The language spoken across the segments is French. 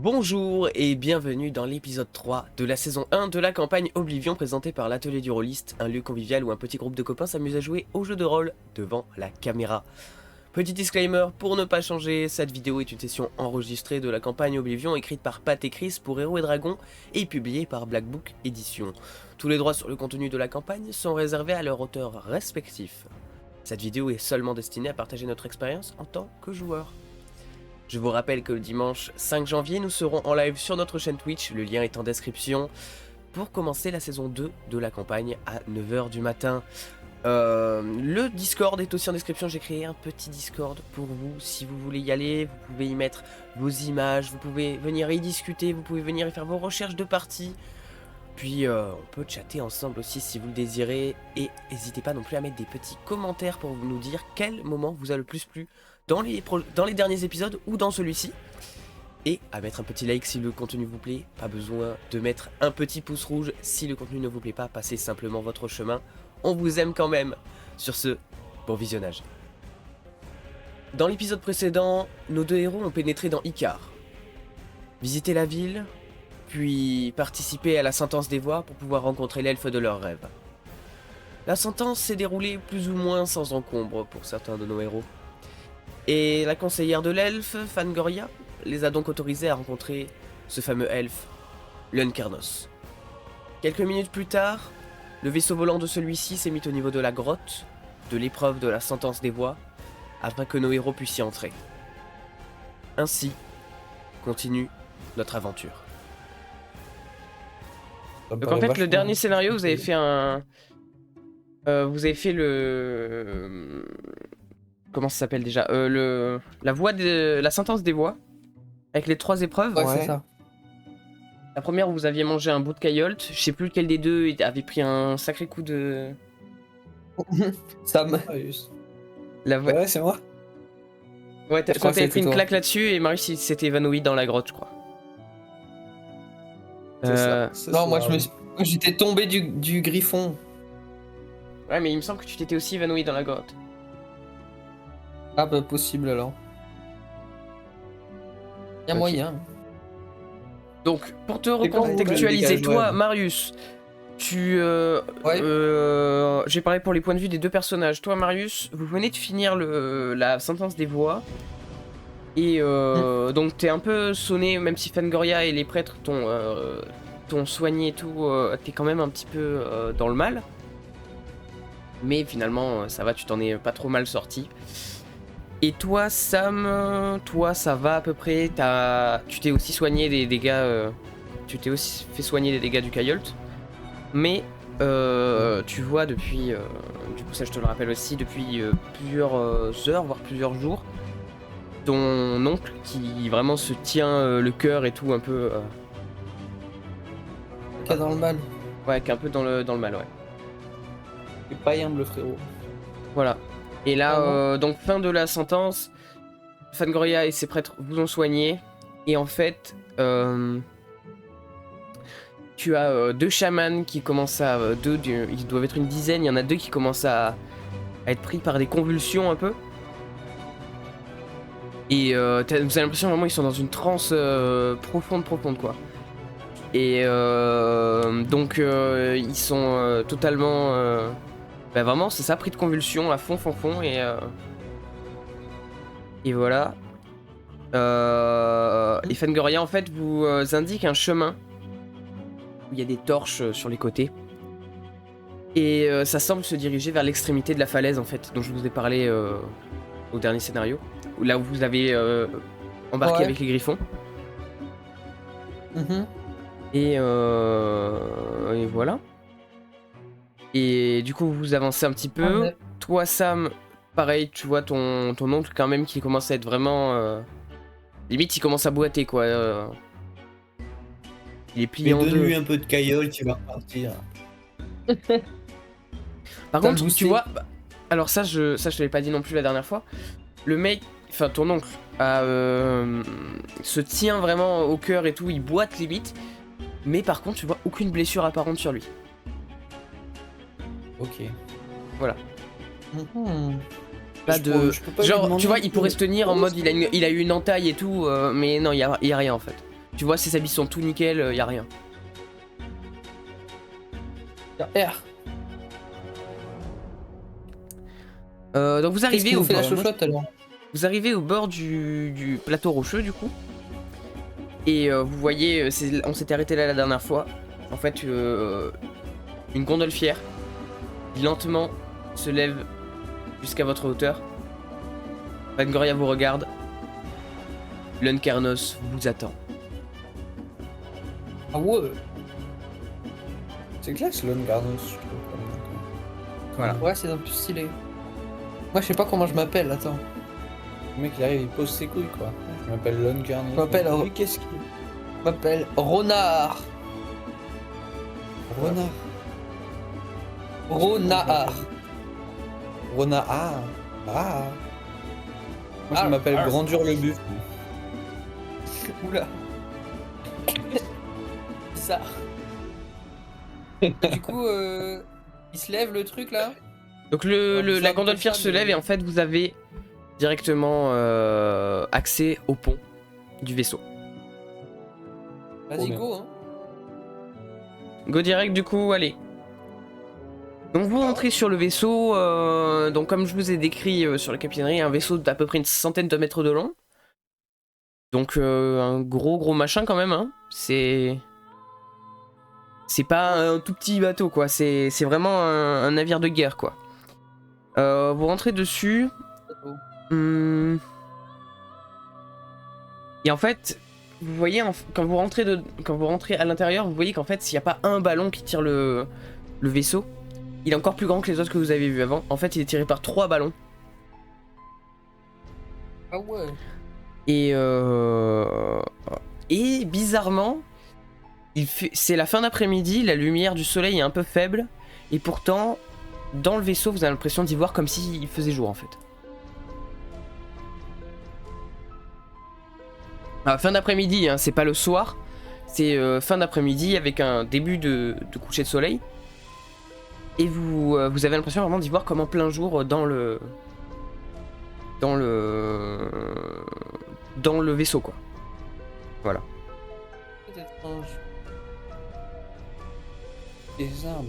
Bonjour et bienvenue dans l'épisode 3 de la saison 1 de la campagne Oblivion présentée par l'Atelier du Rôliste, un lieu convivial où un petit groupe de copains s'amuse à jouer au jeu de rôle devant la caméra. Petit disclaimer, pour ne pas changer, cette vidéo est une session enregistrée de la campagne Oblivion écrite par Pat et Chris pour Héros et Dragons et publiée par Black Book Édition. Tous les droits sur le contenu de la campagne sont réservés à leurs auteurs respectifs. Cette vidéo est seulement destinée à partager notre expérience en tant que joueur. Je vous rappelle que le dimanche 5 janvier, nous serons en live sur notre chaîne Twitch, le lien est en description, pour commencer la saison 2 de la campagne à 9h du matin. Le Discord est aussi en description, j'ai créé un petit Discord pour vous, si vous voulez y aller, vous pouvez y mettre vos images, vous pouvez venir y discuter, vous pouvez venir y faire vos recherches de parties. Puis on peut chatter ensemble aussi si vous le désirez, et n'hésitez pas non plus à mettre des petits commentaires pour nous dire quel moment vous a le plus plu dans les derniers épisodes ou dans celui-ci. Et à mettre un petit like si le contenu vous plaît, pas besoin de mettre un petit pouce rouge si le contenu ne vous plaît pas, passez simplement votre chemin, on vous aime quand même. Sur ce, bon visionnage. Dans l'épisode précédent, nos deux héros ont pénétré dans Icar, visité la ville, puis participer à la sentence des voix pour pouvoir rencontrer l'elfe de leurs rêves. La sentence s'est déroulée plus ou moins sans encombre pour certains de nos héros. Et la conseillère de l'elfe, Fangoria, les a donc autorisés à rencontrer ce fameux elfe, Luncarnos. Quelques minutes plus tard, le vaisseau volant de celui-ci s'est mis au niveau de la grotte, de l'épreuve de la sentence des voix, afin que nos héros puissent y entrer. Ainsi, continue notre aventure. Donc en fait, le dernier scénario, vous avez fait un... vous avez fait le... Comment ça s'appelle déjà la voix de... la sentence des voix. Avec les 3 épreuves. Ouais, c'est ça. La première, vous aviez mangé un bout de cayolte. Je sais plus lequel des deux avait pris un sacré coup de... Sam. La voix... Ouais, c'est moi. Ouais, quand t'avais pris une claque là-dessus et Marius s'était évanoui dans la grotte, je crois. Non, moi j'étais tombé du griffon. Ouais, mais il me semble que tu t'étais aussi évanoui dans la grotte. Ah bah possible alors. Y'a moyen. Donc, pour te recontextualiser, toi, Marius, tu... j'ai parlé pour les points de vue des deux personnages. Toi, Marius, vous venez de finir la sentence des voix. Et donc, t'es un peu sonné, même si Fangoria et les prêtres t'ont soigné et tout, t'es quand même un petit peu dans le mal. Mais finalement, ça va, tu t'en es pas trop mal sorti. Et toi, Sam, toi, ça va à peu près. Tu t'es aussi soigné des dégâts. Tu t'es aussi fait soigner des dégâts du Cayolt. Mais tu vois depuis. Du coup, ça, je te le rappelle aussi, depuis plusieurs heures, voire plusieurs jours, ton oncle qui vraiment se tient le cœur et tout, un peu. Qui est dans le mal. Ouais, qui est un peu dans le mal, ouais. C'est pas humble, frérot. Voilà. Et là, donc fin de la sentence, Fangoria et ses prêtres vous ont soigné. Et en fait, tu as 2 chamans qui commencent à... ils doivent être une dizaine, il y en a 2 qui commencent à être pris par des convulsions un peu. Et vous avez l'impression vraiment qu'ils sont dans une transe profonde quoi. Et donc ils sont totalement... Bah vraiment c'est ça, pris de convulsions à fond et voilà. Et Fangoria en fait vous indique un chemin où il y a des torches sur les côtés. Et ça semble se diriger vers l'extrémité de la falaise en fait, dont je vous ai parlé au dernier scénario. Là où vous avez embarqué avec les griffons. Et voilà. Et du coup vous avancez un petit peu. Ouais. Toi Sam, pareil, tu vois ton oncle quand même qui commence à être vraiment... Limite il commence à boiter quoi. Il est plié en deux. Donne-lui un peu de caillol, tu vas repartir. Par contre tu vois... Alors ça je te l'ai pas dit non plus la dernière fois. Le mec, enfin ton oncle, se tient vraiment au cœur et tout, il boite limite. Mais par contre tu vois aucune blessure apparente sur lui. Ok. Voilà. Pas de... Genre, tu vois, il pourrait se tenir en mode il a eu une entaille et tout, mais non, il y a rien en fait. Tu vois, ses habits sont tout nickel, y a rien. R. Donc vous Qu'est-ce arrivez qui au nous fait la bord. chochotte alors? Vous arrivez au bord du plateau rocheux du coup. Et vous voyez, on s'était arrêté là la dernière fois. En fait, une gondolfière qui lentement se lève jusqu'à votre hauteur. Fangoria vous regarde. Luncarnos vous attend. Ah ouais. C'est classe, Lone Garnos, je trouve. Voilà. Ouais, c'est un peu stylé. Moi, je sais pas comment je m'appelle, attends. Le mec, il arrive, il pose ses couilles, quoi. Je m'appelle Lone Garnos. Je m'appelle Lui, qu'est-ce qu'il... Je m'appelle Ronard. Renard. Ronard. Renard. Ah. Ah. Moi, Ah, je m'appelle ah. Grandure le Buff. Oula. Ça. Du coup, il se lève le truc là. Donc Alors, vous la avez gondolfière pas se de- lève et en fait vous avez directement accès au pont du vaisseau. Vas-y, bien. go, hein. Go direct du coup, allez. Donc vous rentrez sur le vaisseau, donc comme je vous ai décrit sur la capitainerie, un vaisseau d'à peu près une centaine de mètres de long. Donc un gros machin quand même, hein. C'est pas un tout petit bateau quoi, c'est vraiment un navire de guerre quoi. Vous rentrez dessus. Et en fait, vous voyez, quand vous rentrez à l'intérieur, vous voyez qu'en fait, s'il n'y a pas un ballon qui tire le vaisseau, il est encore plus grand que les autres que vous avez vus avant. En fait, il est tiré par 3 ballons. Ah ouais. Et bizarrement, c'est la fin d'après-midi, la lumière du soleil est un peu faible, et pourtant, dans le vaisseau, vous avez l'impression d'y voir comme s'il faisait jour en fait. Fin d'après-midi, hein, c'est pas le soir, c'est fin d'après-midi avec un début de coucher de soleil. Et vous avez l'impression vraiment d'y voir comme en plein jour dans le vaisseau quoi. Voilà. C'est étrange. Bizarre.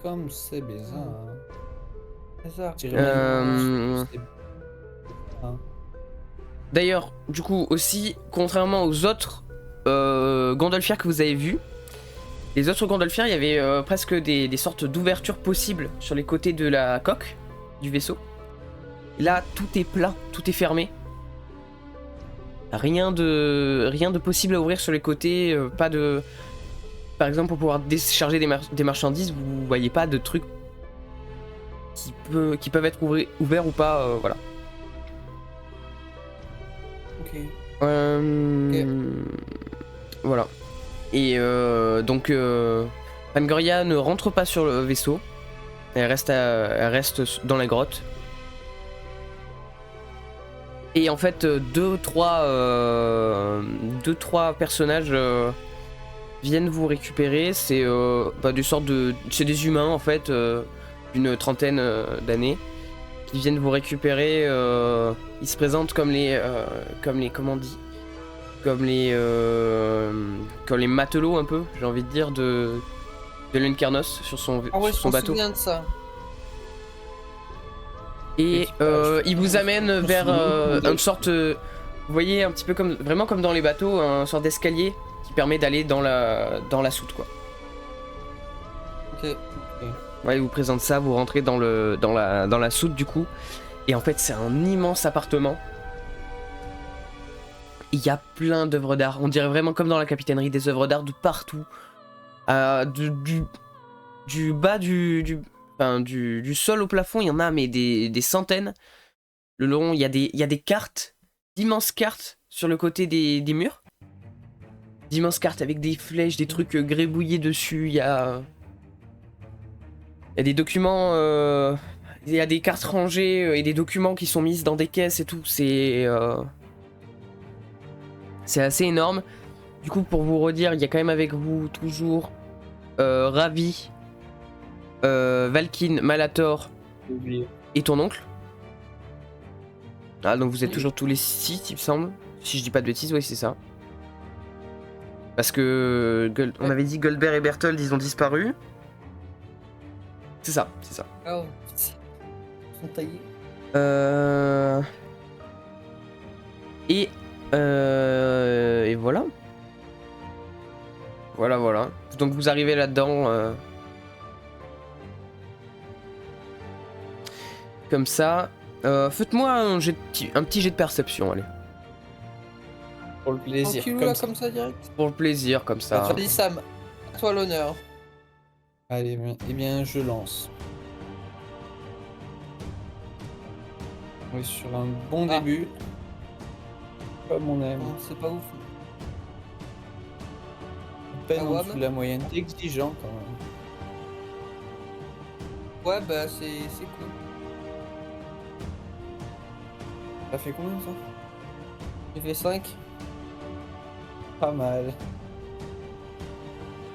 Comme c'est bizarre. Bizarre. Je dirais même que c'est- Hein. D'ailleurs, du coup aussi, contrairement aux autres gondolfières que vous avez vues, les autres gondolfières, il y avait presque des sortes d'ouvertures possibles sur les côtés de la coque du vaisseau. Là, tout est plat, tout est fermé. Rien de possible à ouvrir sur les côtés, pas de... Par exemple, pour pouvoir décharger des marchandises, vous voyez pas de trucs qui peuvent être ouverts ou pas, voilà. Ok. Voilà. Et donc, Pangoria ne rentre pas sur le vaisseau. Elle reste dans la grotte. Et en fait, deux, trois personnages viennent vous récupérer. C'est c'est des humains en fait, d'une trentaine d'années, qui viennent vous récupérer. Ils se présentent comme les comment on dit, comme les matelots un peu, j'ai envie de dire, de Luncarnos sur son Ah ouais, sur je son me bateau. souviens de ça. Et il vous amène vers une sorte, vous voyez, un petit peu comme vraiment comme dans les bateaux, un sorte d'escalier qui permet d'aller dans la soute quoi. Ok. Ouais, il vous présente ça, vous rentrez dans la soute du coup, et en fait c'est un immense appartement. Il y a plein d'œuvres d'art, on dirait vraiment comme dans la capitainerie, des œuvres d'art de partout, du bas du sol au plafond, il y en a mais des centaines. Le long, il y a des cartes, d'immenses cartes sur le côté des murs. D'immenses cartes avec des flèches, des trucs grébouillés dessus. Il y a des documents, il y a des cartes rangées et des documents qui sont mis dans des caisses et tout. C'est assez énorme. Du coup, pour vous redire, il y a quand même avec vous toujours Ravi, Valkyne, Malator et ton oncle. Ah, donc vous êtes toujours tous les 6, il me semble. Si je dis pas de bêtises, oui, c'est ça. Parce que on avait dit Goldberg et Berthold, ils ont disparu. C'est ça, c'est ça. Oh, ils sont taillés. Et voilà. Voilà. Donc vous arrivez là-dedans. Comme ça. Faites-moi un petit jet de perception, allez. Pour le plaisir. Tranquillou, là, comme ça, direct. Pour le plaisir, comme ça. Tu as dit Sam, à toi l'honneur. Allez, eh bien, je lance. On est sur un bon Ah. début. Comme on aime. Bon, c'est pas ouf. À peine Ah, en ouais, dessous de la moyenne. T'es exigeant quand même. Ouais, bah c'est cool. Ça fait combien ça? J'ai fait 5. Pas mal.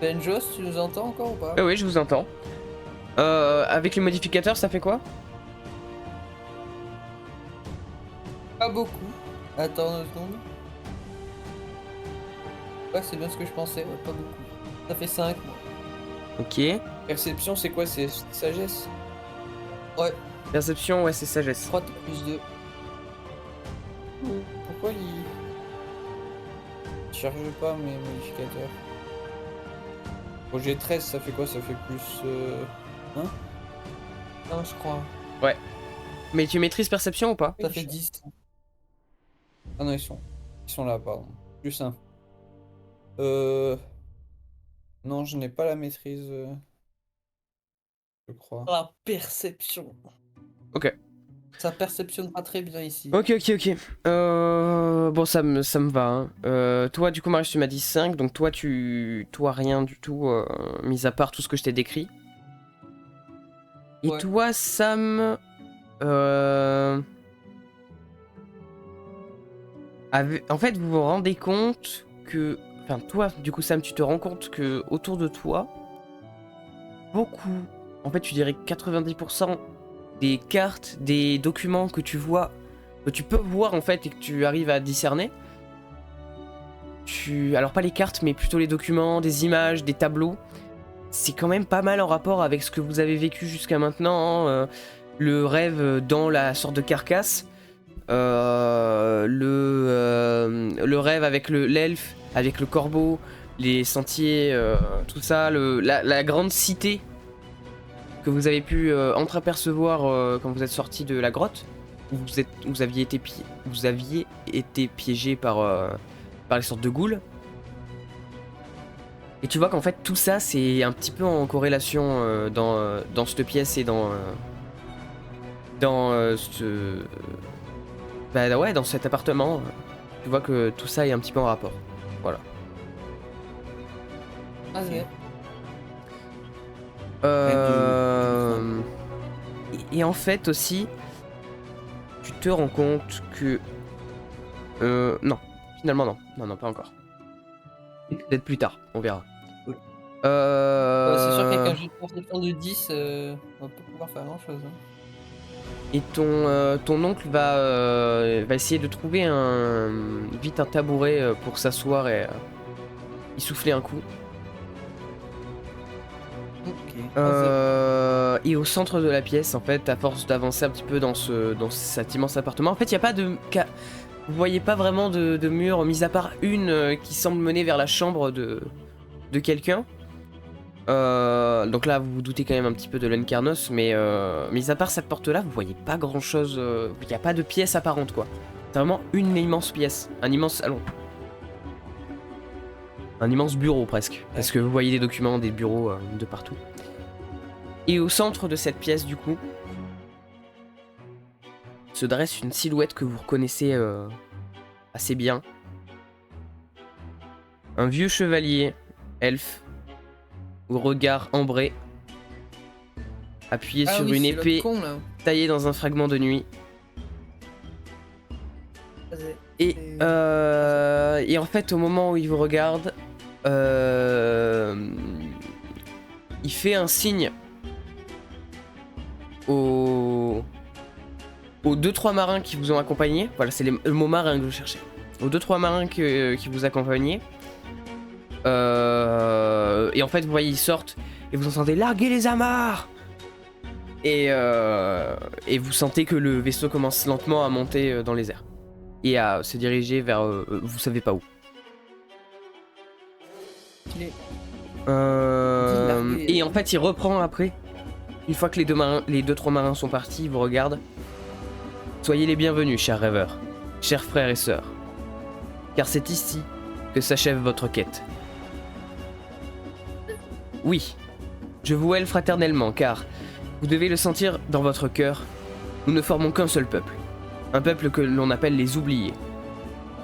Benjos, tu nous entends encore ou pas? Oui, je vous entends. Avec les modificateurs, ça fait quoi? Pas beaucoup. Attends une seconde. Ouais, c'est bien ce que je pensais, ouais, pas beaucoup. Ça fait 5. Ok. Perception, c'est quoi? C'est sagesse? Ouais, Perception, ouais, c'est sagesse. 3 plus 2. Pourquoi il charge pas mes modificateurs? Bon, j'ai 13, ça fait quoi? Ça fait plus... Non, je crois. Mais tu maîtrises perception ou pas? Ça fait 10. Ah non, ils sont là, pardon. Plus 1. Non, je n'ai pas la maîtrise, je crois. La perception. Ok. Ça perceptionne pas très bien ici. Ok. Bon, ça me va. Hein. Toi, du coup, Marius, tu m'as dit 5, donc toi, rien du tout, mis à part tout ce que je t'ai décrit. Et Ouais. toi, Sam... En fait, vous vous rendez compte que... Enfin, toi, du coup, Sam, tu te rends compte que autour de toi, beaucoup, en fait, tu dirais 90% des cartes, des documents que tu vois, que tu peux voir, en fait, et que tu arrives à discerner. Alors, pas les cartes, mais plutôt les documents, des images, des tableaux. C'est quand même pas mal en rapport avec ce que vous avez vécu jusqu'à maintenant. Hein, le rêve dans la sorte de carcasse. Le rêve avec l'elfe, avec le corbeau, les sentiers, tout ça, la grande cité que vous avez pu entreapercevoir quand vous êtes sorti de la grotte, où vous aviez été piégé par les sortes de ghouls. Et tu vois qu'en fait tout ça c'est un petit peu en corrélation dans cette pièce et dans dans cet appartement. Tu vois que tout ça est un petit peu en rapport. Voilà. Ah, ouais. Et en fait aussi, tu te rends compte que... non, finalement non, pas encore. Peut-être plus tard, on verra. Oui. C'est sûr qu'avec un jeu de perception de 10, on va pas pouvoir faire grand chose. Hein. Et ton oncle va essayer de trouver vite un tabouret pour s'asseoir et y souffler un coup. Ok. Et au centre de la pièce, en fait, à force d'avancer un petit peu dans cet immense appartement, en fait, il n'y a pas de... Vous voyez pas vraiment de mur, mis à part une qui semble mener vers la chambre de quelqu'un. Donc là, vous vous doutez quand même un petit peu de l'Encarnos, mais mis à part cette porte-là, vous voyez pas grand-chose. Il n'y a pas de pièce apparente, quoi. C'est vraiment une immense pièce, un immense salon. Un immense bureau, presque. Parce que vous voyez des documents, des bureaux de partout. Et au centre de cette pièce, du coup, se dresse une silhouette que vous reconnaissez assez bien. Un vieux chevalier, elfe, au regard ambré, appuyé sur une épée taillée dans un fragment de nuit. Et en fait, au moment où il vous regarde, il fait un signe aux 2-3 marins qui vous ont accompagné. Voilà, c'est le mot marin que je cherchais. Aux 2-3 marins qui vous accompagnaient. Et en fait, vous voyez, ils sortent et vous entendez larguer les amarres. Et vous sentez que le vaisseau commence lentement à monter dans les airs et à se diriger vers vous savez pas où. Et en fait, il reprend après. Une fois que les deux trois marins sont partis, ils vous regardent. Soyez les bienvenus, chers rêveurs, chers frères et sœurs, car c'est ici que s'achève votre quête. Oui, je vous haïs fraternellement, car vous devez le sentir dans votre cœur. Nous ne formons qu'un seul peuple, un peuple que l'on appelle les oubliés,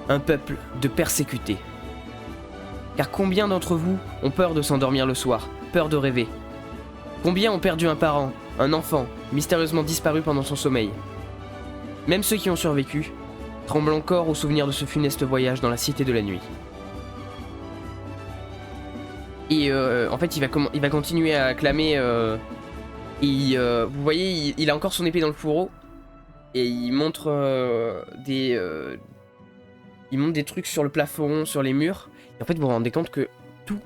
un peuple de persécutés. Car combien d'entre vous ont peur de s'endormir le soir, peur de rêver? Combien ont perdu un parent, un enfant, mystérieusement disparu pendant son sommeil? Même ceux qui ont survécu tremblent encore au souvenir de ce funeste voyage dans la cité de la nuit. Et en fait, il va continuer à clamer. Vous voyez, il a encore son épée dans le fourreau et il montre des trucs sur le plafond, sur les murs. Et en fait, vous vous rendez compte que tous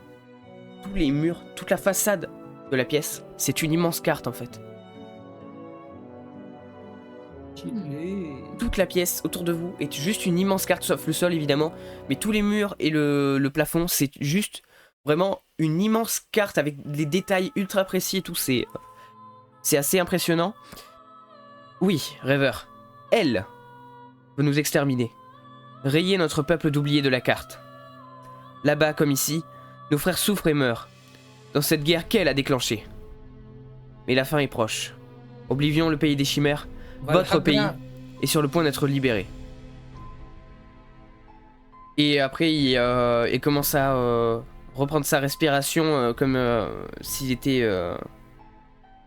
les murs, toute la façade de la pièce, c'est une immense carte en fait. Toute la pièce autour de vous est juste une immense carte, sauf le sol évidemment, mais tous les murs et le plafond, c'est juste vraiment une immense carte avec des détails ultra précis et tout, c'est assez impressionnant. Oui, rêveur, elle veut nous exterminer, rayer notre peuple d'oubliés de la carte. Là-bas comme ici, nos frères souffrent et meurent, dans cette guerre qu'elle a déclenchée. Mais la fin est proche. Oblivion, le pays des chimères, votre pays est sur le point d'être libéré. Et après, il commence à reprendre sa respiration comme s'il était...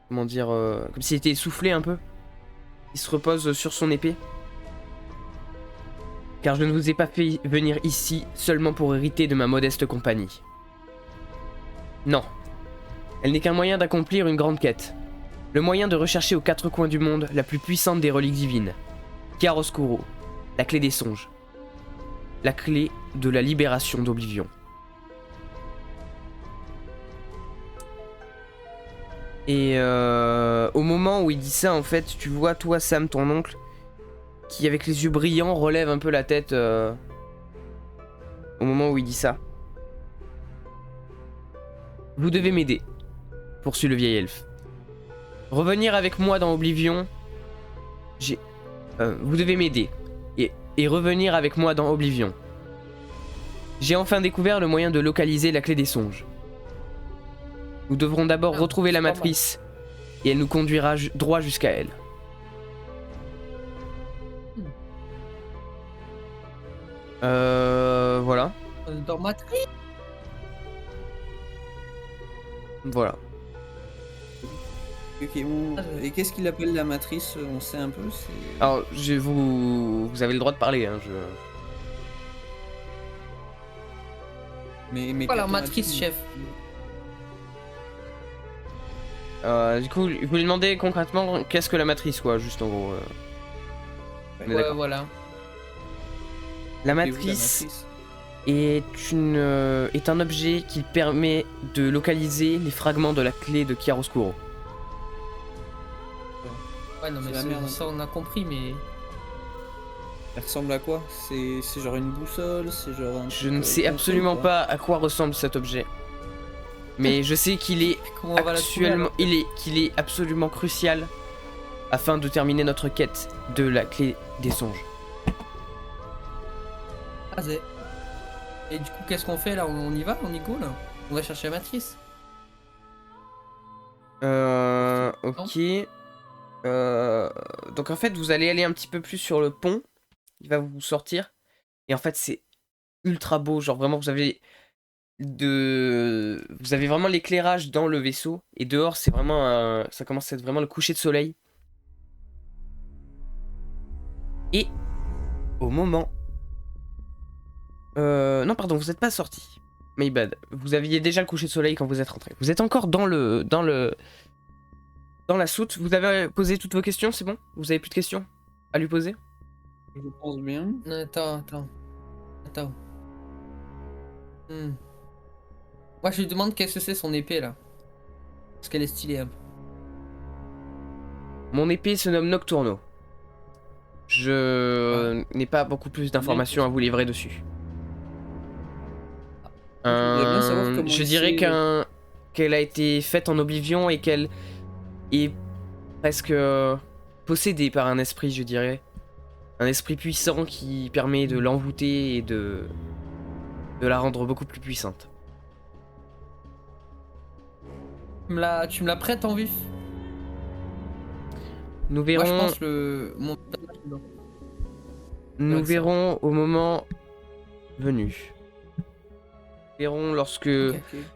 comment dire comme s'il était essoufflé un peu. Il se repose sur son épée. Car je ne vous ai pas fait venir ici seulement pour hériter de ma modeste compagnie. Non. Elle n'est qu'un moyen d'accomplir une grande quête. Le moyen de rechercher aux quatre coins du monde la plus puissante des reliques divines. Chiaroscuro, la clé des songes. La clé de la libération d'Oblivion. Et au moment où il dit ça, en fait, tu vois, toi, Sam, ton oncle, qui, avec les yeux brillants, relève un peu la tête au moment où il dit ça. Vous devez m'aider, poursuit le vieil elfe. Revenir avec moi dans Oblivion. Vous devez m'aider. Et revenir avec moi dans Oblivion. J'ai enfin découvert le moyen de localiser la clé des songes. Nous devrons d'abord retrouver la matrice. Et elle nous conduira droit jusqu'à elle. Voilà. Dans matrice. Voilà. Ok, bon. Et qu'est-ce qu'il appelle la matrice? On sait un peu. Alors, vous avez le droit de parler. Hein, Mais quoi la matrice, chef? Du coup, vous lui demandez concrètement qu'est-ce que la matrice, quoi, juste en gros. Ouais, voilà. La matrice est un objet qui permet de localiser les fragments de la clé de Chiaroscuro. Ouais, non, mais ça on a compris, mais. Elle ressemble à quoi? C'est genre une boussole? C'est genre un Je ne sais absolument pas à quoi ressemble cet objet. Mais je sais qu'il est qu'il est absolument crucial afin de terminer notre quête de la clé des songes. Et du coup, qu'est-ce qu'on fait là? On y va? On y go là? On va chercher la matrice. Ok. Donc en fait, vous allez aller un petit peu plus sur le pont. Il va vous sortir. Et en fait, c'est ultra beau. Genre vraiment, vous avez vraiment l'éclairage dans le vaisseau. Et dehors, c'est vraiment ça commence à être vraiment le coucher de soleil. Et au moment... non, pardon, vous n'êtes pas sorti. My bad. Vous aviez déjà le coucher de soleil quand vous êtes rentré. Vous êtes encore dans la soute. Vous avez posé toutes vos questions, c'est bon? Vous avez plus de questions à lui poser? Je pense bien. Attends. Moi, je lui demande qu'est-ce que c'est son épée là. Parce qu'elle est stylée un peu. Mon épée se nomme Nocturno. Je n'ai pas beaucoup plus d'informations à vous livrer dessus. Je voudrais bien savoir comment Je il dirais s'est- qu'elle a été faite en Oblivion et qu'elle est presque possédée par un esprit, je dirais. Un esprit puissant qui permet de l'envoûter et de la rendre beaucoup plus puissante. Tu me la prêtes en vif? Nous Moi, je verrons, pense mon nous avec ça. verrons au moment venu. Nous verrons lorsque Ok.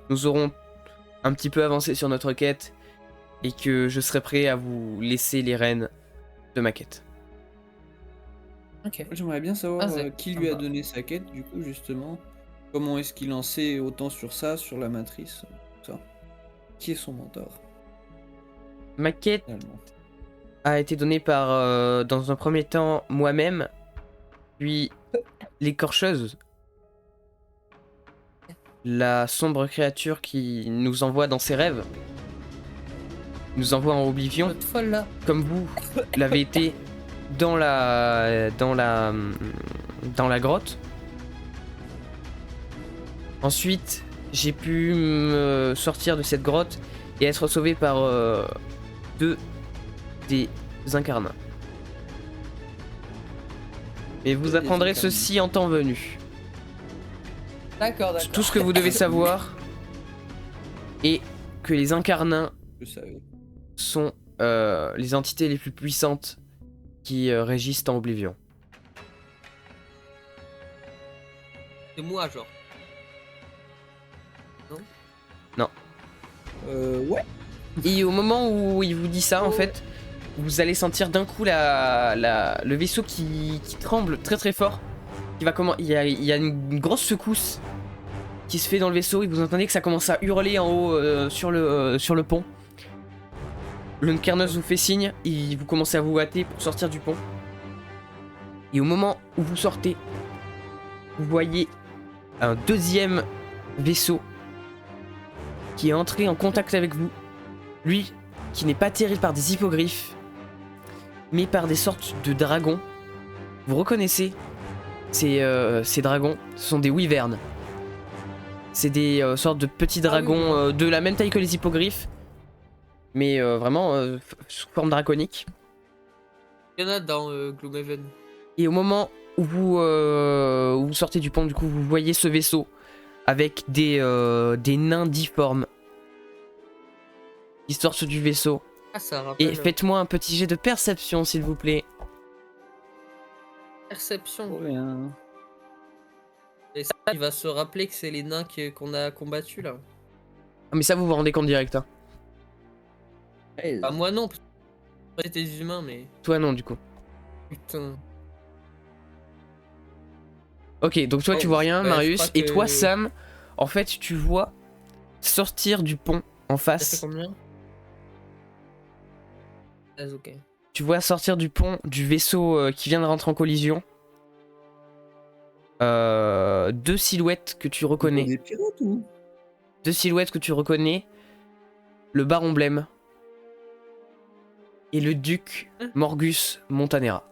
nous aurons un petit peu avancé sur notre quête et que je serai prêt à vous laisser les rênes de ma quête. Ok. J'aimerais bien savoir Ah, c'est qui lui a sympa. donné sa quête, du coup, justement. Comment est-ce qu'il en sait autant sur ça, sur la matrice, tout ça. Qui est son mentor, Ma quête finalement. a été donnée par, dans un premier temps, moi-même, puis l'écorcheuse, la sombre créature qui nous envoie dans ses rêves, nous envoie en Oblivion, L'autre folle là. comme vous l'avez été dans la grotte. Ensuite, j'ai pu me sortir de cette grotte et être sauvé par deux des incarnats. Mais vous Des apprendrez incarnats. ceci en temps venu. D'accord, d'accord. Tout ce que vous devez savoir est que les incarnats Je savais. sont les entités les plus puissantes qui régissent en Oblivion. C'est moi, genre. Ouais. Et au moment où il vous dit ça, en fait, vous allez sentir d'un coup le vaisseau qui tremble très très fort. Il y a une grosse secousse qui se fait dans le vaisseau et vous entendez que ça commence à hurler en haut sur le pont. L'Uncarnos vous fait signe et vous commencez à vous hâter pour sortir du pont. Et au moment où vous sortez, vous voyez un deuxième vaisseau qui est entré en contact avec vous. Lui, qui n'est pas tiré par des hippogriffes, mais par des sortes de dragons. Vous reconnaissez ces dragons, ce sont des wyverns. C'est des sortes de petits dragons de la même taille que les hippogriffes, mais vraiment sous forme draconique. Il y en a dans Gloomhaven. Et au moment où vous sortez du pont, du coup, vous voyez ce vaisseau avec des nains difformes qui sortent du vaisseau. Ah, ça rappelle. Et faites-moi un petit jet de perception, s'il vous plaît. Perception. Rien. Et ça, il va se rappeler que c'est les nains qu'on a combattus là. Ah, mais ça, vous vous rendez compte direct. Hein. Bah, moi non, parce que c'était des humains, mais. Toi, non, du coup. Putain. Ok, donc toi, tu vois rien, ouais, je Marius. crois Et que- toi, Sam, en fait, tu vois sortir du pont en Ça fait face. combien 16, ok. Tu vois sortir du pont du vaisseau qui vient de rentrer en collision. Deux silhouettes que tu reconnais. Des pirates ou Deux silhouettes que tu reconnais. Le baron Blême. Et le duc Morgus Montanera.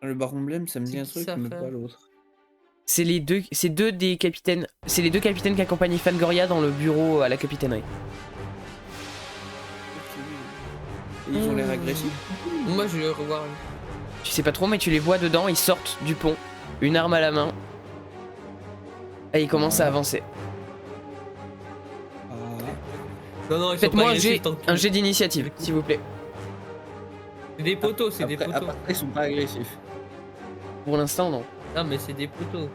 Le baron Blême, ça me dit C'est un qui truc, ça, mais frère pas l'autre. C'est les deux des capitaines. C'est les deux capitaines qui accompagnent Fangoria dans le bureau à la capitainerie. Et ils ont l'air agressifs. Moi, je vais revoir. Tu sais pas trop, mais tu les vois dedans, ils sortent du pont, une arme à la main. Et ils commencent à avancer. Ah. Non, non, ils sont pas Faites-moi agressifs tant que- un jet d'initiative, s'il vous plaît. C'est des poteaux, c'est des Après, poteaux. après, ils sont pas agressifs. Pour l'instant, non. Non, mais c'est des poteaux.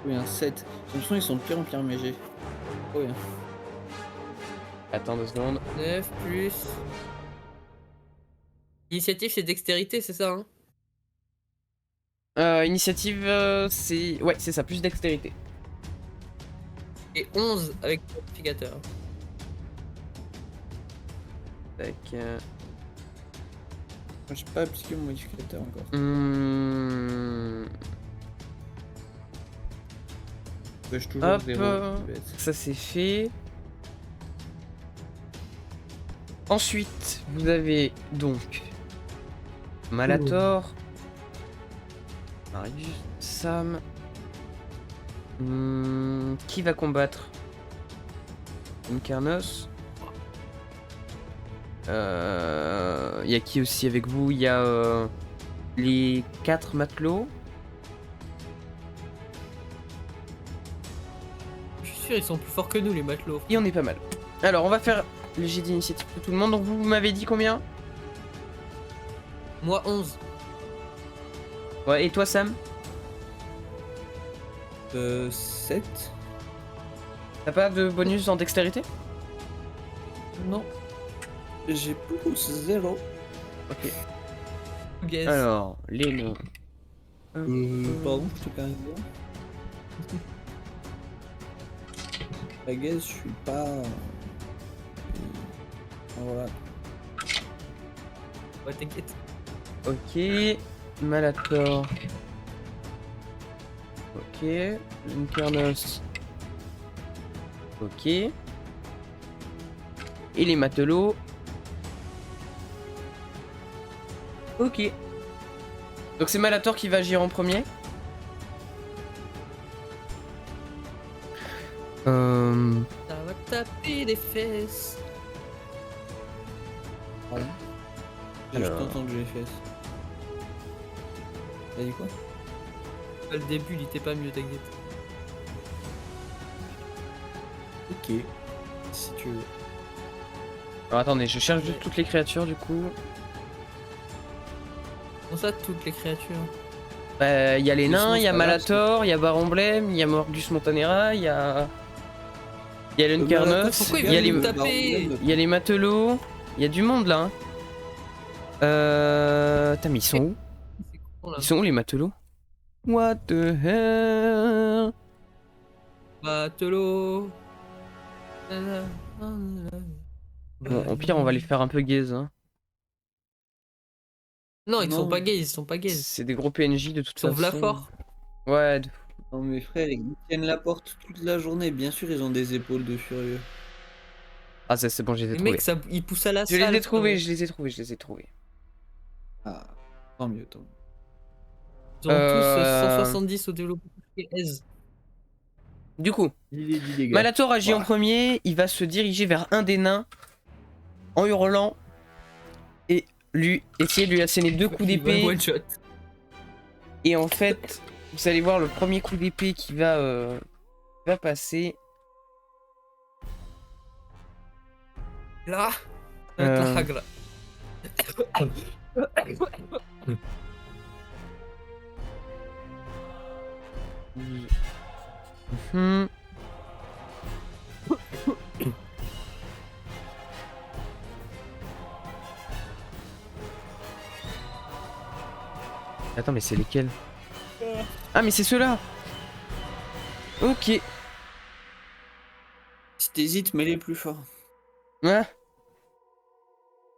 Oui, un 7. J'ai l'impression qu'ils sont de pire en pire, mais j'ai. Oh, bien. Attends 2 secondes. 9 plus. Initiative, c'est dextérité, c'est ça, hein? Initiative, c'est... Ouais, c'est ça, plus dextérité. Et 11 avec le modificateur. Tac. Moi, j'ai pas appliqué mon modificateur encore. Pêche toujours Hop, 0. bête. ça c'est fait. Ensuite, vous avez donc Malator, Marius, Sam. Qui va combattre Incarnos. Il y a qui aussi avec vous? Il y a les 4 matelots. Je suis sûr, ils sont plus forts que nous, les matelots. Et on est pas mal. Alors, on va faire le jet d'initiative pour tout le monde. Donc, vous m'avez dit combien? Moi, 11. Ouais, et toi, Sam? 7. T'as pas de bonus en dextérité? Non. J'ai plus 0. Ok. Guess. Alors, les noms. Pardon, je te permets de dire. La guess, je suis pas. Voilà. Ouais, t'inquiète. Ok. Malator. Ok. Incarnos. Ok. Et les matelots. Ok. Donc c'est Malator qui va agir en premier. Ça va taper des fesses. Pardon. J'ai juste Alors. entendu les fesses. T'as dit quoi? Le début, il était pas mieux, t'inquiète. Ok. Si tu veux. Alors attendez, je cherche juste toutes les créatures du coup. Comment ça, toutes les créatures? Il y a les Mais nains, sinon, il y a c'est pas grave, Malator, il y a Baromblem, il y a Morgus Montanera, il y a l'Uncarnos, Pourquoi il il y a veut les nous taper? il y a les matelots, il y a du monde là. Putain, mais ils sont où? C'est con, là. Ils sont où les matelots? What the hell? Matelot. Bon, au pire, on va les faire un peu gaze. Hein. Non, ils sont Non. pas gays, ils sont pas gays. Ils C'est des gros PNJ de toute sont façon. v'là forts. Ouais, Non, mes frères, ils tiennent la porte toute la journée. Bien sûr, ils ont des épaules de furieux. ah, ça c'est bon, je les ai Les trouvés. mecs, ça, ils poussent à la Je salle. les ai trouvés, frérot. je les ai trouvés, je les ai trouvés. Ah, tant mieux, tant mieux. Ils ont tous Euh, 170 au développement et aise. Du coup, Dis les gars. Malator agit en Bah. premier, il va se diriger vers un des nains en hurlant et lui essayer de lui asséner 2 coups Il va d'épée. one shot. Et en fait, vous allez voir le premier coup d'épée qui va passer. Là, ça va être la Euh. hagra. Mhm. Attends, mais c'est lesquels? Ah, mais c'est ceux-là. Ok. Si t'hésites, mets les plus forts. Ouais.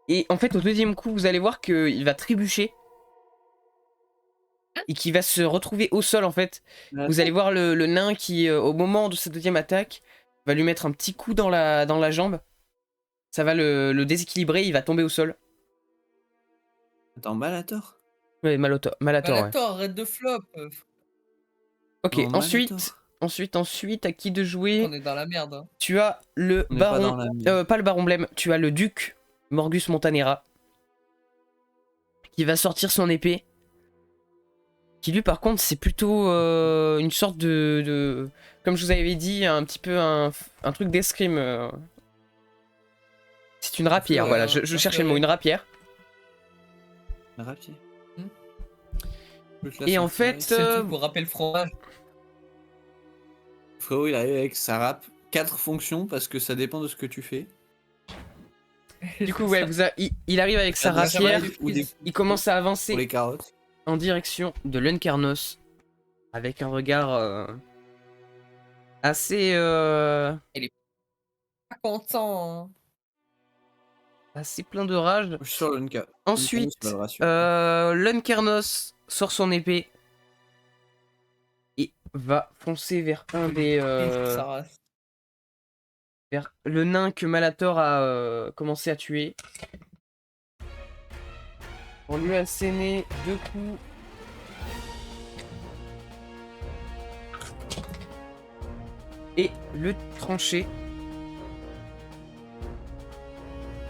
Et en fait, au deuxième coup, vous allez voir qu'il va trébucher. Et qu'il va se retrouver au sol, en fait. Vous allez voir le nain qui, au moment de sa deuxième attaque, va lui mettre un petit coup dans la jambe. Ça va le déséquilibrer, il va tomber au sol. Attends, Malator. Ouais, Malator, ouais. Attends, arrête de flop. Ok, Non, ensuite, à qui de jouer? On est dans la merde. Hein. Tu as le On n'est pas baron, dans la merde. pas le baron blême, tu as le duc Morgus Montanera qui va sortir son épée. Qui lui par contre c'est plutôt une sorte de... Comme je vous avais dit, un petit peu un truc d'escrime. C'est une rapière, voilà, je cherchais le mot, une rapière. Un rapier. Et en fait... C'est le truc pour rappeler le fromage. Frérot, il arrive avec sa rap. 4 fonctions parce que ça dépend de ce que tu fais. Du coup, ouais, il arrive avec sa Ça doit rapière, jamais- ou des- il commence à Pour avancer les carottes. en direction de l'Uncarnos avec un regard assez... Pas content. Hein. assez plein de rage. Je suis sur l'Unca. Ensuite, l'Uncarnos sort son épée et va foncer vers un des... Sa race. vers le nain que Malator a commencé à tuer. On lui a asséné 2 coups. Et le trancher.